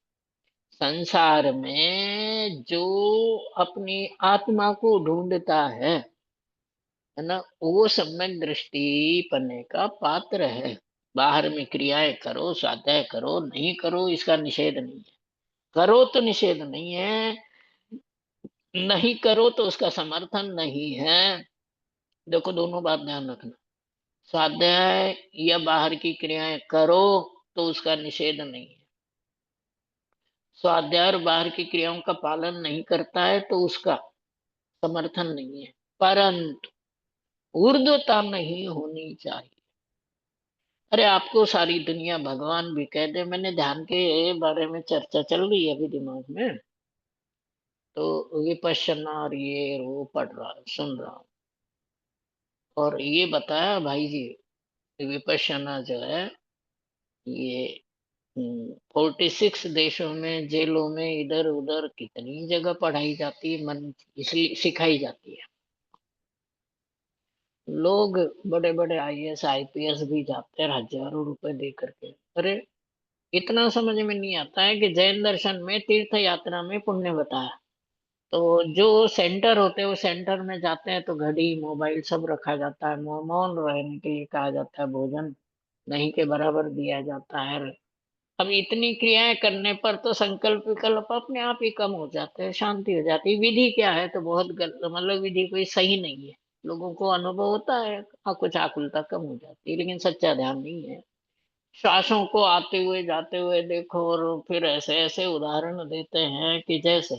संसार में जो अपनी आत्मा को ढूंढता है ना, वो सम्यक दृष्टि पन्ने का पात्र है। बाहर में क्रियाएं करो, स्वाध्याय करो, नहीं करो इसका निषेध नहीं है, करो तो निषेध नहीं है, नहीं करो तो उसका समर्थन नहीं है। देखो दोनों बात ध्यान रखना, स्वाध्याय या बाहर की क्रियाएं करो तो उसका निषेध नहीं है, स्वाध्याय और बाहर की क्रियाओं का पालन नहीं करता है तो उसका समर्थन नहीं है, परंतु ऊर्ध्वता नहीं होनी चाहिए। अरे आपको सारी दुनिया भगवान भी कह दे, मैंने ध्यान के बारे में चर्चा चल रही है अभी दिमाग में, तो विपश्यना और ये वो पढ़ रहा सुन रहा हूँ, और ये बताया भाई जी, विपश्यना जो है ये 46 देशों में, जेलों में, इधर उधर कितनी जगह पढ़ाई जाती है, मन इसलिए सिखाई जाती है। लोग बड़े बड़े आईएएस आईपीएस भी जाते हैं हजारों रुपए दे करके। अरे इतना समझ में नहीं आता है कि जैन दर्शन में तीर्थ यात्रा में पुण्य बताया, तो जो सेंटर होते हैं वो सेंटर में जाते हैं तो घड़ी मोबाइल सब रखा जाता है, मौन रहने के लिए कहा जाता है, भोजन नहीं के बराबर दिया जाता है। अब इतनी क्रियाएं करने पर तो संकल्प विकल्प अपने आप ही कम हो जाते हैं, शांति हो जाती है। विधि क्या है तो बहुत गलत, मतलब विधि कोई सही नहीं है, लोगों को अनुभव होता है, कुछ आकुलता कम हो जाती है, लेकिन सच्चा ध्यान नहीं है। श्वासों को आते हुए जाते हुए देखो, और फिर ऐसे ऐसे उदाहरण देते हैं कि जैसे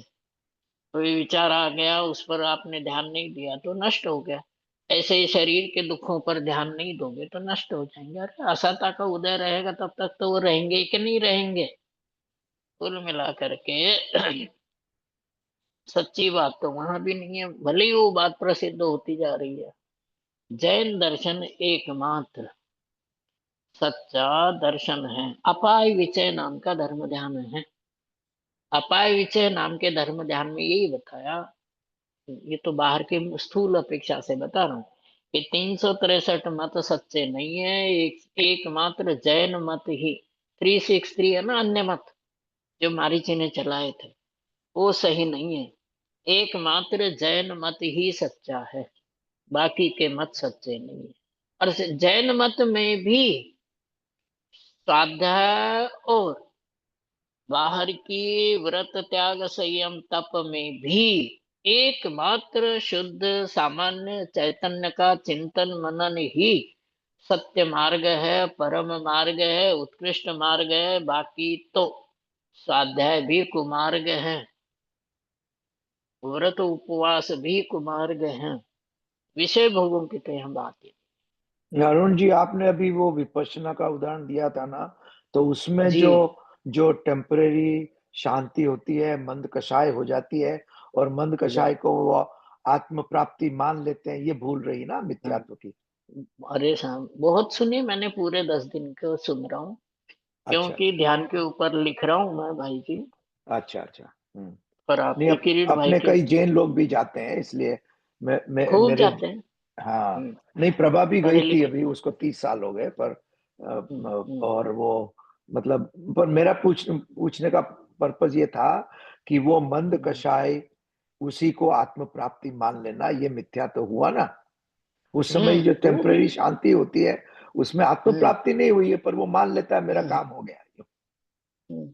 कोई विचार आ गया, उस पर आपने ध्यान नहीं दिया तो नष्ट हो गया। ऐसे ही शरीर के दुखों पर ध्यान नहीं दोगे तो नष्ट हो जाएंगे। अरे असत्ता का उदय रहेगा तब तक तो वो रहेंगे कि नहीं रहेंगे। कुल मिला करके सच्ची बात तो वहां भी नहीं है, भले ही वो बात प्रसिद्ध होती जा रही है। जैन दर्शन एकमात्र सच्चा दर्शन है। अपाय विचय नाम का धर्म ध्यान है। अपाय विचय नाम के धर्म ध्यान में यही बताया, ये तो बाहर के स्थूल अपेक्षा से बता रहा हूँ कि 363 मत सच्चे नहीं है, एकमात्र जैन मत ही, 363 है ना अन्य मत जो मारीची ने चलाए थे, वो सही नहीं है। एकमात्र जैन मत ही सच्चा है, बाकी के मत सच्चे नहीं है। और जैन मत में भी स्वाध्याय और बाहर की व्रत त्याग संयम तप में भी एकमात्र शुद्ध सामान्य चैतन्य का चिंतन मनन ही सत्य मार्ग है, परम मार्ग है, उत्कृष्ट मार्ग है। बाकी तो स्वाध्याय भी कुमार्ग है, व्रत उपवास भी कुमार्ग है, विषय भोगों की तो यहाँ बात है। अरुण जी, आपने अभी वो विपश्यना का उदाहरण दिया था ना, तो उसमें जी। जो जो टेम्परेरी शांति होती है, मंद कषाय हो जाती है, और मंद जी। कषाय को वो आत्म प्राप्ति मान लेते हैं, ये भूल रही ना हाँ। मिथ्यात्व की। अरे शाम बहुत सुनी मैंने, पूरे 10 दिन को सुन रहा हूँ, अच्छा क्योंकि ध्यान के ऊपर लिख रहा हूँ मैं भाई जी। अच्छा अच्छा। पर नहीं, आपके किरीट भाई अपने के कई जैन लोग भी जाते हैं, इसलिए मैं खूब मेरे, जाते हैं। हाँ, हम्म, नहीं, प्रभा भी गई पढ़े थी लिखे। अभी, उसको 30 साल हो गए, पर हम्म, हम्म, और वो मतलब, पर मेरा पूछने का पर्पज ये था कि वो मंद हम्म, कषाय, उसी को आत्म प्राप्ति मान लेना, ये मिथ्या तो हुआ ना। उस समय जो वो भी। टेम्पररी शांति होती है, उसमें आत्म हम्म, प्राप्ति नहीं हुई है, पर वो मान लेता है मेरा हम्म, काम हो गया। हम्म।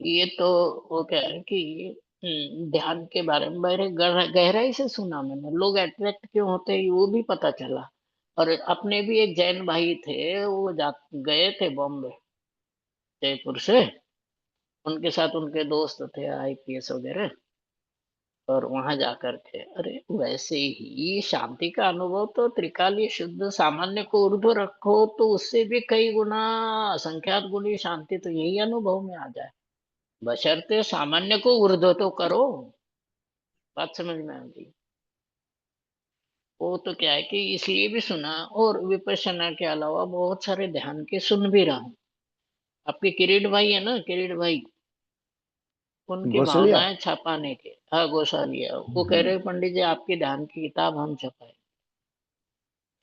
ये तो वो क्या है कि ध्यान के बारे में मेरे गहराई से सुना मैंने, लोग अट्रैक्ट क्यों होते हैं वो भी पता चला। और अपने भी एक जैन भाई थे, वो जा गए थे बॉम्बे, जयपुर से, उनके साथ उनके दोस्त थे आईपीएस वगैरह, और वहां जाकर के अरे वैसे ही शांति का अनुभव तो त्रिकालीय शुद्ध सामान्य को ऊर्ध्व रखो तो उससे भी कई गुना असंख्यात गुणी शांति तो यही अनुभव में आ जाए, बशर्ते सामान्य को ऊर्ध्व तो करो। बात समझ में आ गई। वो तो क्या है कि इसलिए भी सुना, और विपश्यना के अलावा बहुत सारे ध्यान के सुन भी रहा हूँ। आपके किरीट भाई है ना, किरीट भाई, उनकी गोसलिया। भावनाएं छपाने के, हाँ गोसालिया, वो कह हम्म। रहे पंडित जी आपकी ध्यान की किताब हम छपाए।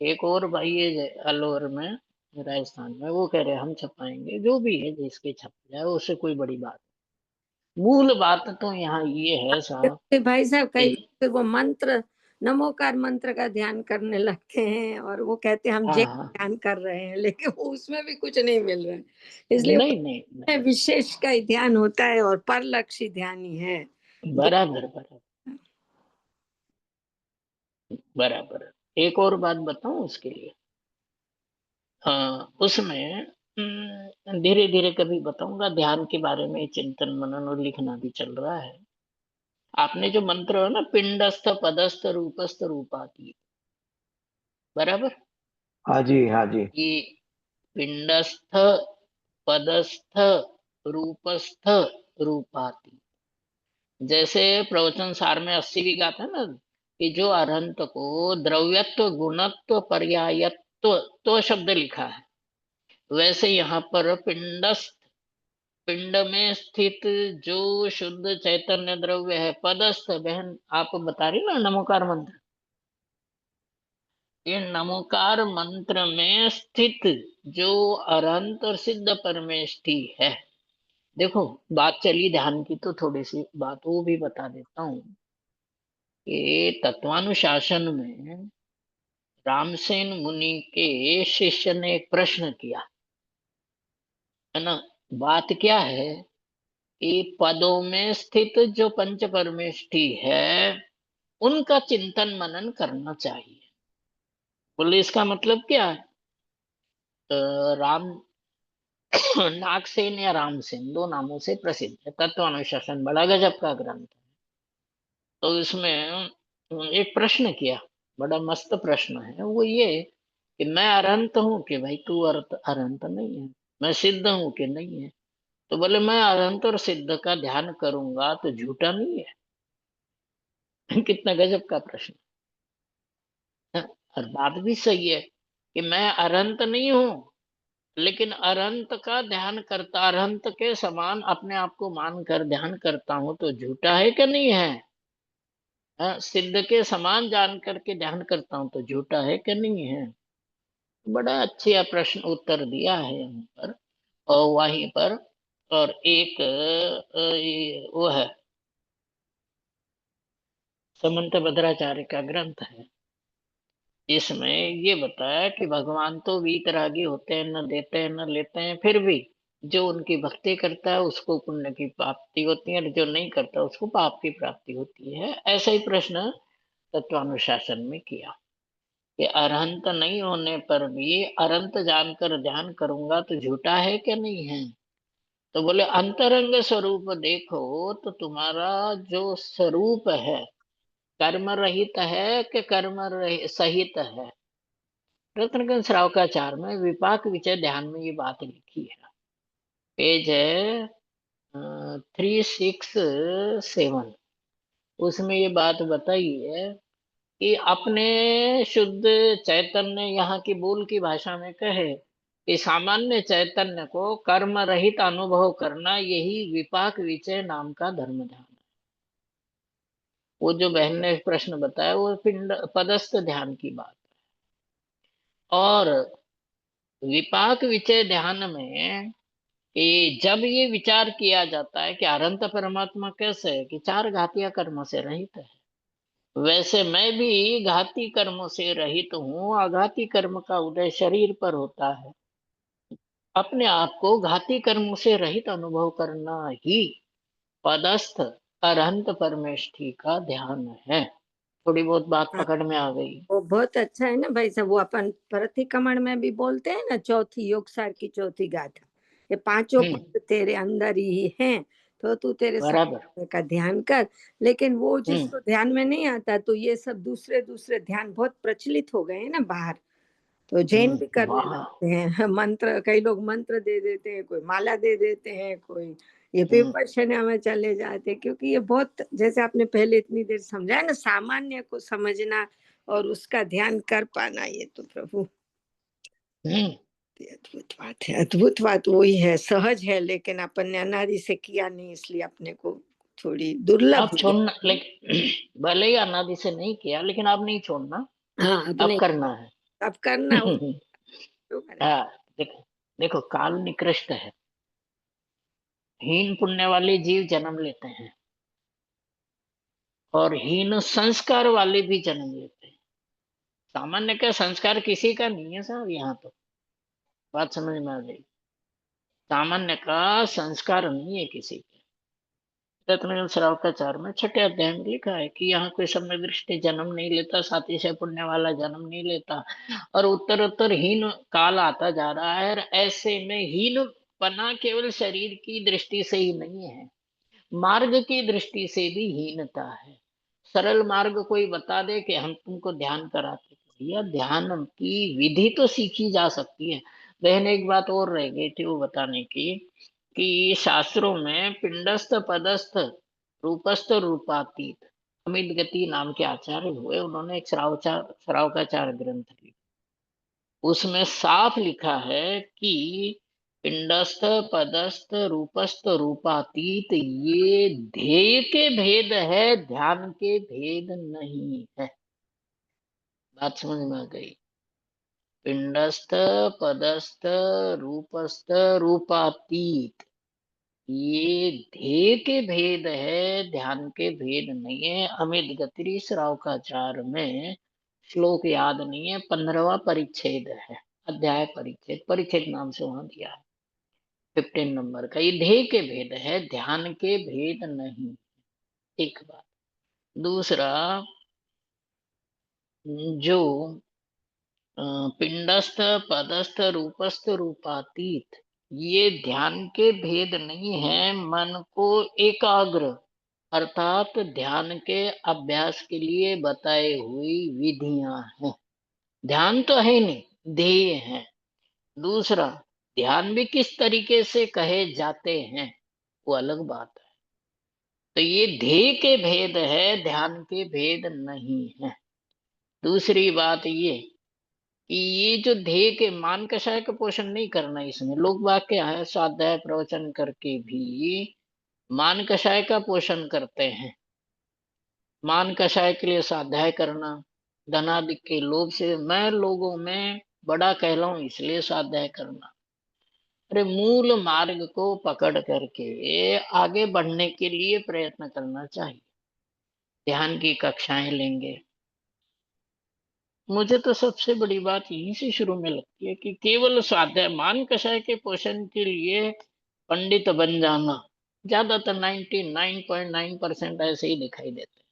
एक और भाई है अलवर में, राजस्थान में, वो कह रहे हम छपाएंगे, जो भी है जिसके छप जाए उससे कोई बड़ी बात नहीं। मूल बात तो यहाँ ये है साहब तो भाई साहब कि कई फिर वो मंत्र, नमोकार मंत्र का ध्यान करने लगते हैं और वो कहते हैं हम हाँ जय हाँ, ध्यान कर रहे हैं, लेकिन वो उसमें भी कुछ नहीं मिल रहा है। इसलिए नहीं नहीं उसमें विशेष का ही ध्यान होता है और परलक्षी ध्यान ही है। नहीं, बराबर बराबर बराबर। एक और बात बताऊं उसके लिए, हाँ उसमें धीरे धीरे कभी बताऊंगा, ध्यान के बारे में चिंतन मनन और लिखना भी चल रहा है। आपने जो मंत्र है ना, पिंडस्थ पदस्थ रूपस्थ रूपाती, बराबर, हाँ जी हाँ जी। ये पिंडस्थ पदस्थ रूपस्थ रूपाती, जैसे प्रवचन सार में 80 भी गाता है ना, कि जो अरहंत को द्रव्यत्व गुणत्व पर्यायत्व तो शब्द लिखा है, वैसे यहाँ पर पिंडस्थ, पिंड में स्थित जो शुद्ध चैतन्य द्रव्य है, पदस्थ, बहन आप बता रही ना नमोकार मंत्र, ये नमोकार मंत्र में स्थित जो अरहंत और सिद्ध परमेष्ठी है। देखो बात चली ध्यान की, तो थोड़ी सी बात वो भी बता देता हूँ कि तत्वानुशासन में रामसेन मुनि के शिष्य ने एक प्रश्न किया, है ना। बात क्या है कि पदों में स्थित जो पंच परमेष्ठी है उनका चिंतन मनन करना चाहिए। बोले इसका मतलब क्या है। राम नागसेन या रामसेन दो नामों से प्रसिद्ध है, तत्वानुशासन बड़ा गजब का ग्रंथ है। तो इसमें एक प्रश्न किया, बड़ा मस्त प्रश्न है वो, ये कि मैं अरहंत हूँ कि भाई तू अरहंत नहीं है, मैं सिद्ध हूँ कि नहीं है। तो बोले मैं अरहंत और सिद्ध का ध्यान करूंगा तो झूठा नहीं है। कितना गजब का प्रश्न है। और बात भी सही है कि मैं अरहंत नहीं हूं, लेकिन अरहंत का ध्यान करता, अरहंत के समान अपने आप को मानकर ध्यान करता हूं तो झूठा है कि नहीं है। सिद्ध के समान जान करके ध्यान करता हूं तो झूठा है कि नहीं है। बड़ा अच्छा प्रश्न उत्तर दिया है यहाँ पर, और वहीं पर, और एक वो है समंत भद्राचार्य का ग्रंथ है, इसमें ये बताया कि भगवान तो वीतरागी होते हैं, न देते हैं न लेते हैं, फिर भी जो उनकी भक्ति करता है उसको पुण्य की प्राप्ति होती है, और जो नहीं करता उसको पाप की प्राप्ति होती है। ऐसा ही प्रश्न तत्वानुशासन में किया कि अरहंत नहीं होने पर भी अरंत जानकर ध्यान करूंगा तो झूठा है क्या नहीं है। तो बोले अंतरंग स्वरूप देखो तो तुम्हारा जो स्वरूप है कर्म रहित है कि कर्म सहित है। रत्नगंज श्रावकाचार में विपाक विचय ध्यान में ये बात लिखी है। पेज है 367। उसमें ये बात बताई है कि अपने शुद्ध चैतन्य, यहाँ की मूल की भाषा में कहे कि सामान्य चैतन्य को कर्म रहित अनुभव करना, यही विपाक विचय नाम का धर्म ध्यान है। वो जो बहन ने प्रश्न बताया वो पिंड पदस्थ ध्यान की बात है। और विपाक विचय ध्यान में कि जब ये विचार किया जाता है कि अनंत परमात्मा कैसे है कि चार घातीय कर्म से रहित है, वैसे मैं भी घाती कर्मों से रहित हूँ। आघाती कर्म का उदय शरीर पर होता है। अपने आप को घाती कर्मों से रहित अनुभव करना ही पदस्थ अरहंत परमेष्ठी का ध्यान है। थोड़ी बहुत बात हाँ, पकड़ में आ गई। वो बहुत अच्छा है ना भाई साहब। वो अपन प्रतिक्रमण में भी बोलते हैं ना, चौथी योगसार की चौथी गाथा, ये पांचों पद तेरे अंदर ही हैं, तो तू तेरे बराबर। सामने का ध्यान कर। लेकिन वो हम्म जिसको ध्यान में नहीं आता, तो ये सब दूसरे दूसरे ध्यान बहुत प्रचलित हो गए हैं ना बाहर, तो जैन भी करने वहाँ लगते हैं। मंत्र, कई लोग मंत्र दे देते हैं, कोई माला दे देते हैं, कोई ये हम्म, विपश्यना में चले जाते हैं। क्योंकि ये बहुत, जैसे आपने पहले इतनी देर समझाया ना, सामान्य को समझना और उसका ध्यान कर पाना, ये तो प्रभु हम्म। ये अद्भुत बात है। अद्भुत बात वही है, सहज है, लेकिन अपन ने अनादि से किया नहीं, इसलिए अपने को थोड़ी दुर्लभ आप हुई है। छोड़ना, लेकिन भले ही अनादि से नहीं किया, लेकिन आप नहीं छोड़ना, हाँ, अब अपने करना है। अब करना तो करें। हाँ, देखो देखो, काल निकृष्ट है। हीन पुण्य वाले जीव जन्म लेते हैं और हीन संस्कार वाले भी जन्म लेते हैं। सामान्य का संस्कार किसी का नहीं है साहब, यहाँ तो बात समझ में आ गई। सामान्य का संस्कार नहीं है किसी के। रत्नगंज श्रावकाचार में छठे अध्याय में लिखा है कि यहाँ कोई सम्यक दृष्टि जन्म नहीं लेता, साथी से पुण्य वाला जन्म नहीं लेता, और उत्तर उत्तर हीन काल आता जा रहा है। और ऐसे में हीन पना केवल शरीर की दृष्टि से ही नहीं है, मार्ग की दृष्टि से भी हीनता है। सरल मार्ग कोई बता दे कि हम तुमको ध्यान कराते, भैया ध्यान की विधि तो सीखी जा सकती है। बहन एक बात और रह गई थी वो बताने की, कि शास्त्रों में पिंडस्थ पदस्थ रूपस्थ रूपातीत अमित गति नाम के आचार्य हुए, उन्होंने एक श्रावकाचार ग्रंथ लिखा। उसमें साफ लिखा है कि पिंडस्थ पदस्थ रूपस्थ रूपातीत ये ध्येय के भेद है, ध्यान के भेद नहीं है। बात समझ में आ गई? पिंडस्थ पदस्थ रूपस्थ रूपातीत ये ध्येय के भेद है, ध्यान के भेद नहीं है। अमित गति श्रावकाचार में श्लोक याद नहीं है, 15वां परिच्छेद है, अध्याय परिच्छेद, परिच्छेद नाम से वहां दिया है 15 नंबर का। ये ध्येय के भेद है, ध्यान के भेद नहीं। एक बात। दूसरा, जो पिंडस्थ पदस्थ रूपस्थ रूपातीत ये ध्यान के भेद नहीं है, मन को एकाग्र अर्थात ध्यान के अभ्यास के लिए बताई हुई विधियां हैं। ध्यान तो है नहीं, ध्येय है। दूसरा, ध्यान भी किस तरीके से कहे जाते हैं वो अलग बात है। तो ये ध्येय के भेद है, ध्यान के भेद नहीं है। दूसरी बात ये कि ये जो ध्येय के मान कषाय का पोषण नहीं करना, इसमें लोग वाक्य है स्वाध्याय प्रवचन करके भी मान कषाय का पोषण करते हैं। मान कषाय के लिए स्वाध्याय करना, धनादि के लोभ से मैं लोगों में बड़ा कहलाऊं इसलिए स्वाध्याय करना। अरे मूल मार्ग को पकड़ करके आगे बढ़ने के लिए प्रयत्न करना चाहिए। ध्यान की कक्षाएं लेंगे। मुझे तो सबसे बड़ी बात यहीं से शुरू में लगती है कि केवल स्वाध्याय मान कषाय के पोषण के लिए पंडित बन जाना, ज्यादातर 99.9% ऐसे ही दिखाई देते हैं।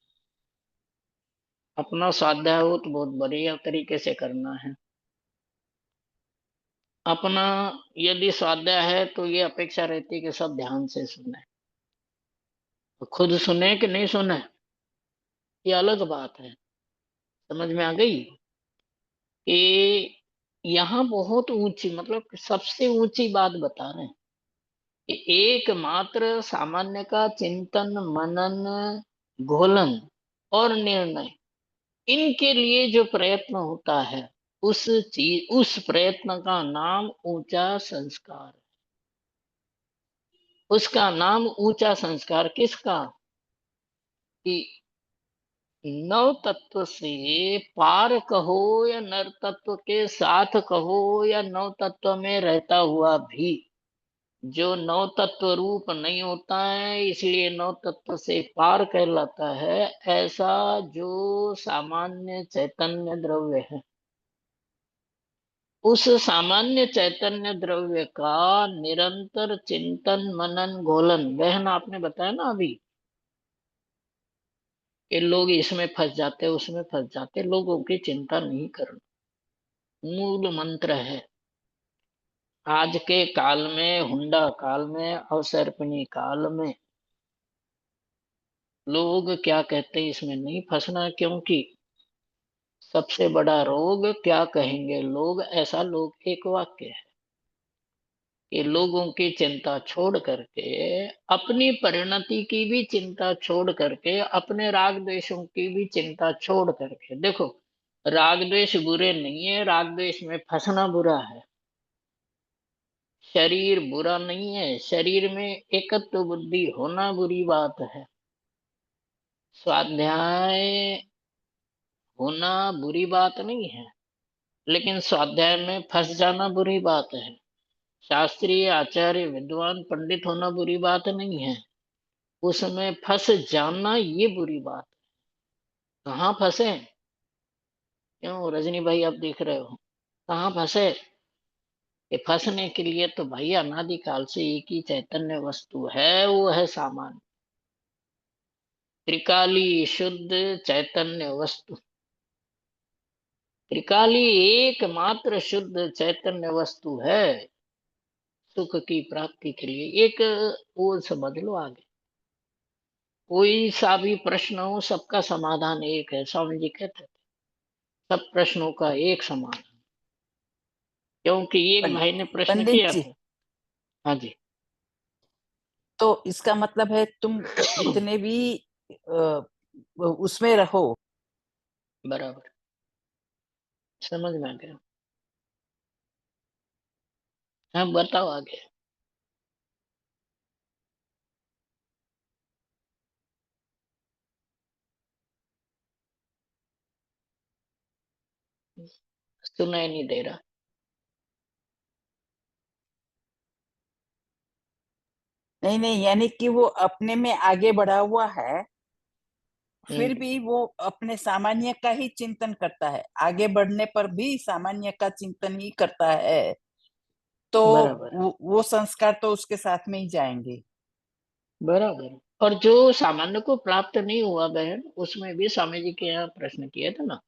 अपना स्वाध्याय हो तो बहुत बढ़िया तरीके से करना है। अपना यदि स्वाध्याय है तो ये अपेक्षा रहती है कि सब ध्यान से सुने। तो खुद सुने कि नहीं सुने ये अलग बात है। समझ में आ गई? कि यहाँ बहुत ऊंची, मतलब सबसे ऊंची बात बता रहे हैं कि एकमात्र सामान्य का चिंतन, मनन, घोलन और निर्णय, इनके लिए जो प्रयत्न होता है, उस प्रयत्न का नाम ऊंचा संस्कार। उसका नाम ऊंचा संस्कार किसका? कि नव तत्व से पार कहो या नर तत्व के साथ कहो या नव तत्व में रहता हुआ भी जो नव तत्व रूप नहीं होता है, इसलिए नव तत्व से पार कहलाता है, ऐसा जो सामान्य चैतन्य द्रव्य है, उस सामान्य चैतन्य द्रव्य का निरंतर चिंतन, मनन, घोलन, बहन आपने बताया ना अभी कि लोग इसमें फंस जाते, उसमें फंस जाते, लोगों की चिंता नहीं करना मूल मंत्र है। आज के काल में, हुंडा काल में, अवसर्पणी काल में लोग क्या कहते हैं इसमें नहीं फंसना, क्योंकि सबसे बड़ा रोग क्या कहेंगे लोग, ऐसा लोग एक वाक्य है कि लोगों की चिंता छोड़ करके, अपनी परिणति की भी चिंता छोड़ करके, अपने राग द्वेषों की भी चिंता छोड़ करके, देखो राग द्वेष बुरे नहीं है, राग द्वेष में फंसना बुरा है। शरीर बुरा नहीं है, शरीर में एकत्व बुद्धि होना बुरी बात है। स्वाध्याय होना बुरी बात नहीं है, लेकिन स्वाध्याय में फंस जाना बुरी बात है। शास्त्रीय, आचार्य, विद्वान, पंडित होना बुरी बात नहीं है, उसमें फंस जाना ये बुरी बात है। कहाँ फंसे? क्यों रजनी भाई आप देख रहे हो कहाँ फंसे? कि फंसने के लिए तो भाई अनादिकाल से एक ही चैतन्य वस्तु है, वो है सामान्य त्रिकाली शुद्ध चैतन्य वस्तु। त्रिकाली एकमात्र शुद्ध चैतन्य वस्तु है सुख की प्राप्ति के लिए। एक वो समझ लो आगे, कोई सा भी प्रश्न हो सबका समाधान एक है, स्वामी जी कहते थे सब प्रश्नों का एक समाधान। क्योंकि एक भाई ने प्रश्न पंडित किया जी, था। हाँ जी, तो इसका मतलब है तुम जितने भी उसमें रहो, बराबर, समझ में आ गया। हाँ बताओ आगे। सुनाई नहीं दे रहा। नहीं नहीं, यानी कि वो अपने में आगे बढ़ा हुआ है, फिर भी वो अपने सामान्य का ही चिंतन करता है, आगे बढ़ने पर भी सामान्य का चिंतन ही करता है, तो बराबर वो संस्कार तो उसके साथ में ही जाएंगे। बराबर। और जो सामान्य को प्राप्त नहीं हुआ बहन, उसमें भी स्वामी जी के यहाँ प्रश्न किए थे ना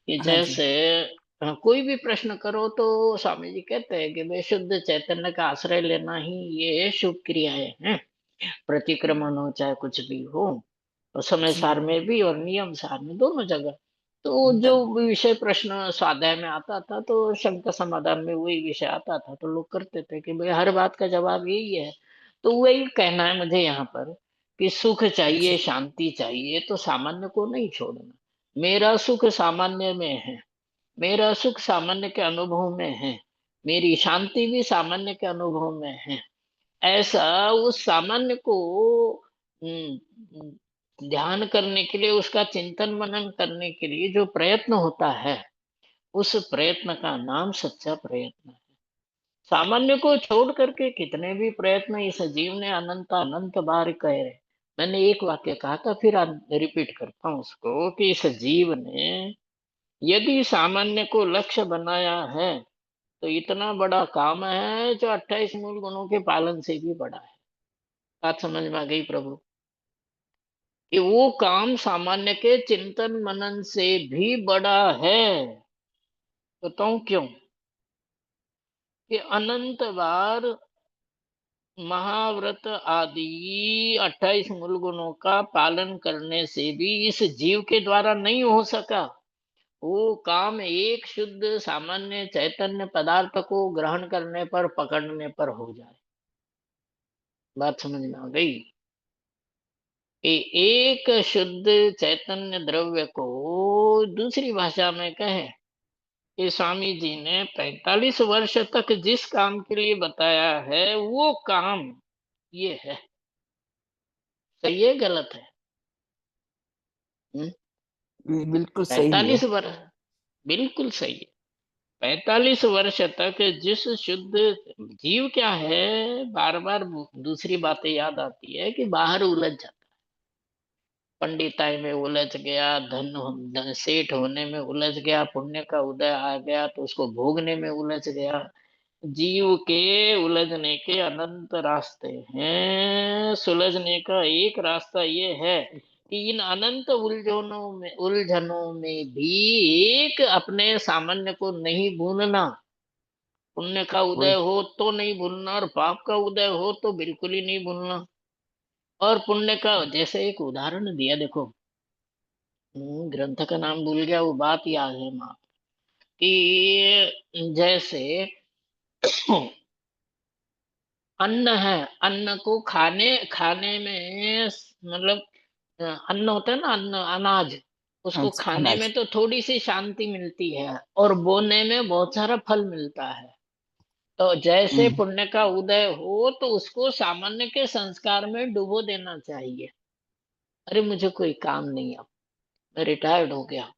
कि हाँ जी, जैसे कोई भी प्रश्न करो तो स्वामी जी कहते हैं कि भाई शुद्ध चैतन्य का आश्रय लेना ही ये शुभ क्रियाएं हैं। प्रतिक्रमण हो चाहे कुछ भी हो, और समय जी, सार में भी और नियम सार में, दोनों जगह। तो जो विषय प्रश्न स्वाध्याय में आता था तो शंका समाधान में वही विषय आता था, तो लोग करते थे कि भाई हर बात का जवाब यही है। तो वही कहना है मुझे यहाँ पर कि सुख चाहिए, जी, शांति चाहिए तो सामान्य को नहीं छोड़ना। मेरा सुख सामान्य में है, मेरा सुख सामान्य के अनुभव में है, मेरी शांति भी सामान्य के अनुभव में है। ऐसा उस सामान्य को ध्यान करने के लिए, उसका चिंतन मनन करने के लिए जो प्रयत्न होता है, उस प्रयत्न का नाम सच्चा प्रयत्न है। सामान्य को छोड़ करके कितने भी प्रयत्न इस जीव ने अनंत अनंत बार करे। मैंने एक वाक्य कहा था, फिर रिपीट करता हूं उसको कि इस जीव ने यदि सामान्य को लक्ष्य बनाया है तो इतना बड़ा काम है जो 28 मूल गुणों के पालन से भी बड़ा है। बात समझ में आ गई प्रभु? कि वो काम सामान्य के चिंतन मनन से भी बड़ा है। बताऊं क्यों? कि अनंत बार महाव्रत आदि 28 मूल गुणों का पालन करने से भी इस जीव के द्वारा नहीं हो सका। वो काम एक शुद्ध सामान्य चैतन्य पदार्थ को ग्रहण करने पर, पकड़ने पर हो जाए। बात समझ में आ गई? कि एक शुद्ध चैतन्य द्रव्य को दूसरी भाषा में कहे कि स्वामी जी ने 45 वर्ष तक जिस काम के लिए बताया है वो काम ये है। सही है गलत है? बिल्कुल सही है। 45 वर्ष बिल्कुल सही है। 45 वर्ष तक जिस शुद्ध जीव क्या है, बार बार दूसरी बातें याद आती है कि बाहर उलझ जाता, पंडिताई में उलझ गया, सेठ होने में उलझ गया, पुण्य का उदय आ गया तो उसको भोगने में उलझ गया। जीव के उलझने के अनंत रास्ते हैं, सुलझने का एक रास्ता ये है कि इन अनंत उलझनों में भी एक अपने सामान्य को नहीं भूलना। पुण्य का उदय हो तो नहीं भूलना, और पाप का उदय हो तो बिल्कुल ही नहीं भूलना। और पुण्य का जैसे एक उदाहरण दिया, देखो ग्रंथ का नाम भूल गया, वो बात याद है माँ कि जैसे अन्न है, अन्न को खाने खाने में मतलब अन्न होता है ना, अन्न अनाज, हाँ उसको जी, खाने अनाज। में तो थोड़ी सी शांति मिलती है और बोने में बहुत सारा फल मिलता है। तो जैसे हम्म, पुण्य का उदय हो तो उसको सामान्य के संस्कार में डुबो देना चाहिए। अरे मुझे कोई काम नहीं, अब मैं रिटायर्ड हो गया,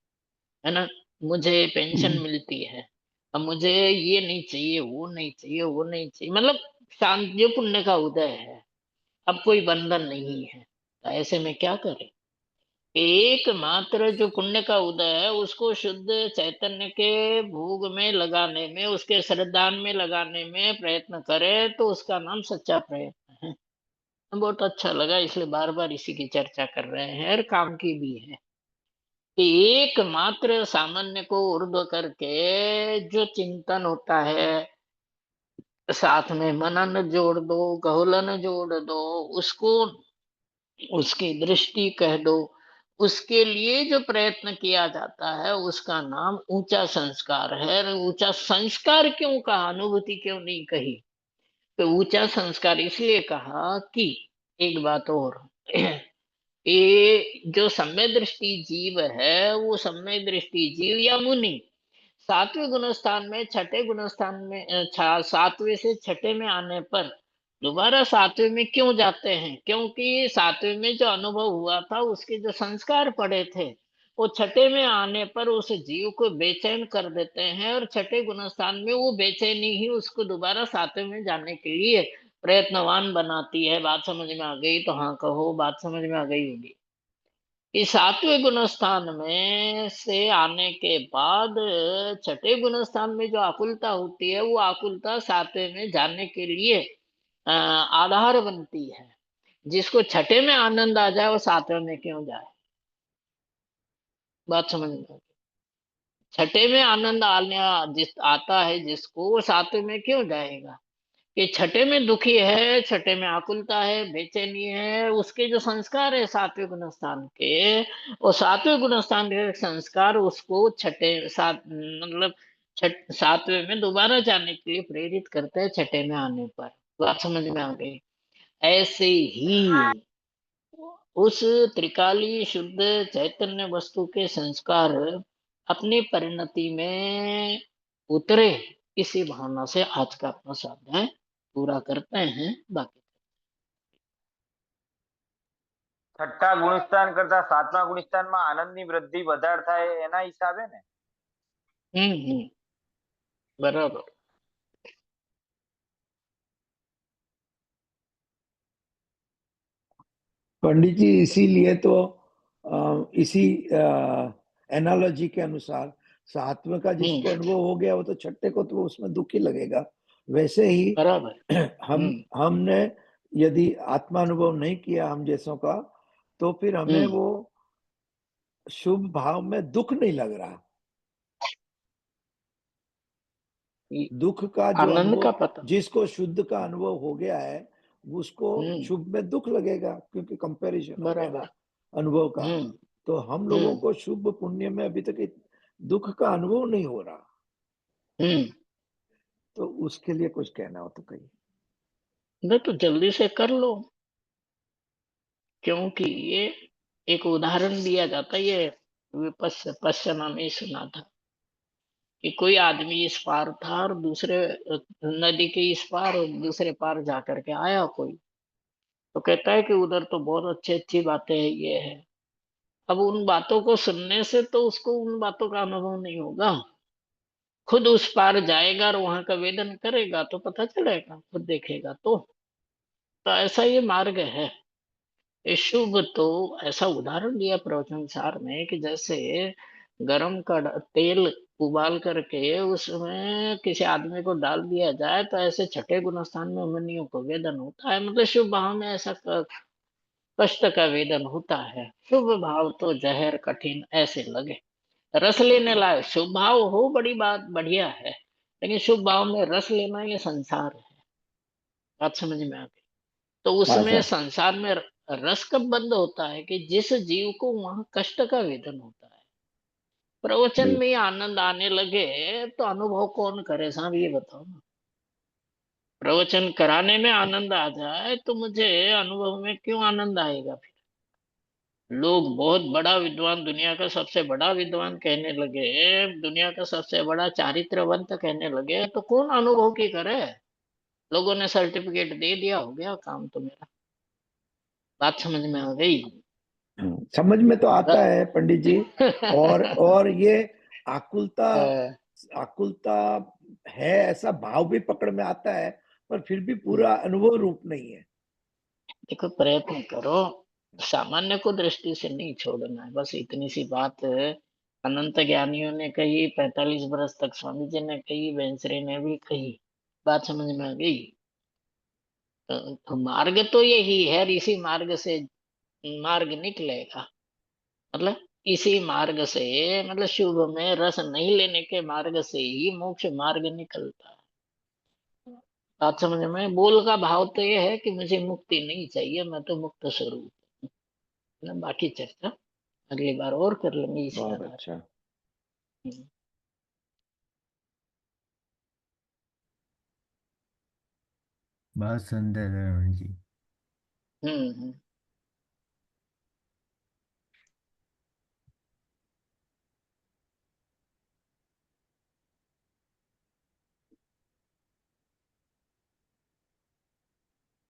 है ना, मुझे पेंशन हम्म, मिलती है, अब मुझे ये नहीं चाहिए, वो नहीं चाहिए, वो नहीं चाहिए, मतलब शांत, जो पुण्य का उदय है, अब कोई बंधन नहीं है। तो ऐसे में क्या करें? एकमात्र जो पुण्य का उदय है उसको शुद्ध चैतन्य के भोग में लगाने में, उसके श्रद्धान में लगाने में प्रयत्न करे तो उसका नाम सच्चा प्रयत्न है। बहुत अच्छा लगा, इसलिए बार बार इसी की चर्चा कर रहे हैं, और काम की भी है कि एकमात्र सामान्य को ऊर्ध्व करके जो चिंतन होता है, साथ में मनन जोड़ दो, गहुलन जोड़ दो, उसको उसकी दृष्टि कह दो, उसके लिए जो प्रयत्न किया जाता है उसका नाम ऊंचा संस्कार है। और ऊंचा संस्कार क्यों कहा, अनुभूति क्यों नहीं कही? तो ऊंचा संस्कार इसलिए कहा कि एक बात और ये जो सम्य दृष्टि जीव है, वो सम्य दृष्टि जीव या मुनि सातवें गुण स्थान में, छठे गुण स्थान में, सातवें से छठे में आने पर दोबारा सातवें में क्यों जाते हैं? क्योंकि सातवें में जो अनुभव हुआ था, उसके जो संस्कार पड़े थे, वो छठे में आने पर उस जीव को बेचैन कर देते हैं, और छठे गुण स्थान में वो बेचैनी ही उसको दोबारा सातवें में जाने के लिए प्रयत्नवान बनाती है। बात समझ में आ गई तो हाँ कहो, बात समझ में आ गई होगी। इस सातवें गुण स्थान में से आने के बाद छठे गुण स्थान में जो आकुलता होती है, वो आकुलता सातवें में जाने के लिए आधार बनती है। जिसको छठे में आनंद आ जाए वो सातवें में क्यों जाए? बात समझ में आई? छठे में आनंद आने जिस आता है जिसको, वो सातवें में क्यों जाएगा? कि छठे में दुखी है, छठे में आकुलता है, बेचैनी है, उसके जो संस्कार है सातवें गुण स्थान के, और सातवें गुण स्थान के संस्कार उसको छठे सात मतलब सातवें में दोबारा जाने के लिए प्रेरित करते हैं छठे में आने पर। बात समझ में आ गई? ऐसे ही उस त्रिकाली शुद्ध चैतन्य वस्तु के संस्कार अपनी परिणति में उतरे, इसी भावना से आज का अपना स्वाध्याय पूरा करते हैं। बाकी છઠ્ઠા ગુણસ્થાન કરતા સાતમા ગુણસ્થાનમાં આનંદની વૃદ્ધિ વધારે થાય એના હિસાબે ને. बराबर। पंडित जी इसीलिए तो इसी एनालॉजी के अनुसार सातवें का जिसको अनुभव हो गया वो तो छठे को तो उसमें दुख ही लगेगा। वैसे ही बराबर। हमने यदि आत्मानुभव नहीं किया हम जैसों का, तो फिर हमें वो शुभ भाव में दुख नहीं लग रहा। दुख का जो आनंद का अनुभव, पता, जिसको शुद्ध का अनुभव हो गया है उसको शुभ में दुख लगेगा, क्योंकि कंपैरिजन हो गया ना बराबर। अनुभव का। तो हम लोगों हम्म को शुभ पुण्य में अभी तक दुख का अनुभव नहीं हो रहा, हम्म। तो उसके लिए कुछ कहना हो तो कहिए। नहीं तो जल्दी से कर लो, क्योंकि ये एक उदाहरण दिया जाता है, ये विपश्यना में सुना था कि कोई आदमी इस पार था और दूसरे नदी के इस पार और दूसरे पार जा करके आया कोई, तो कहता है कि उधर तो बहुत अच्छी अच्छी बातें हैं, ये है। अब उन बातों को सुनने से तो उसको उन बातों का अनुभव नहीं होगा, खुद उस पार जाएगा और वहां का वेदन करेगा तो पता चलेगा, खुद देखेगा तो ऐसा ये मार्ग है। ये शुभ तो ऐसा उदाहरण दिया प्रवचन सार में कि जैसे गरम का तेल उबाल करके उसमें किसी आदमी को डाल दिया जाए तो ऐसे छठे गुण स्थान में मुनियों को वेदन होता है, मतलब शुभ भाव में ऐसा कष्ट का वेदन होता है। शुभ भाव तो जहर कठिन ऐसे लगे, रस लेने लायक शुभ भाव हो बड़ी बात बढ़िया है, लेकिन शुभ भाव में रस लेना ये संसार है। बात समझ में आ गई? तो हाँ उसमें सर। संसार में रस कब बंद होता है कि जिस जीव को वहां कष्ट का वेदन होता है। प्रवचन बिल्कुल। में आनंद आने लगे तो अनुभव कौन करे साहब, ये बताओ ना। प्रवचन कराने में आनंद आ जाए तो मुझे अनुभव में क्यों आनंद आएगा फिर? लोग बहुत बड़ा विद्वान, दुनिया का सबसे बड़ा विद्वान कहने लगे, दुनिया का सबसे बड़ा चारित्रवंत कहने लगे, तो कौन अनुभव की करे? लोगों ने सर्टिफिकेट दे दिया, हो गया काम तो मेरा। बात समझ में आ गई? समझ में तो आता है पंडित जी। और ये आकुलता, अ, आकुलता है ऐसा भाव भी पकड़ में आता है, पर फिर भी पूरा अनुभव रूप नहीं है। देखो प्रयत्न करो, सामान्य को दृष्टि से नहीं छोड़ना है, बस इतनी सी बात है। अनंत ज्ञानियों ने कही, 45 वर्ष तक स्वामी जी ने कही, बेंसरे ने भी कही। बात समझ में आ गई? तो मार्ग तो यही है और इसी मार्ग से मार्ग निकलेगा, मतलब इसी मार्ग से, मतलब शुभ में रस नहीं लेने के मार्ग से ही मोक्ष मार्ग निकलता है। बात समझ में? बोल का भाव तो ये है कि मुझे मुक्ति नहीं चाहिए, मैं तो मुक्त स्वरूप हूं। बाकी चर्चा अगली बार और कर लेंगे इसी बहुत आधार अच्छा। पर। बहुत सुंदर रमन जी। हम्म।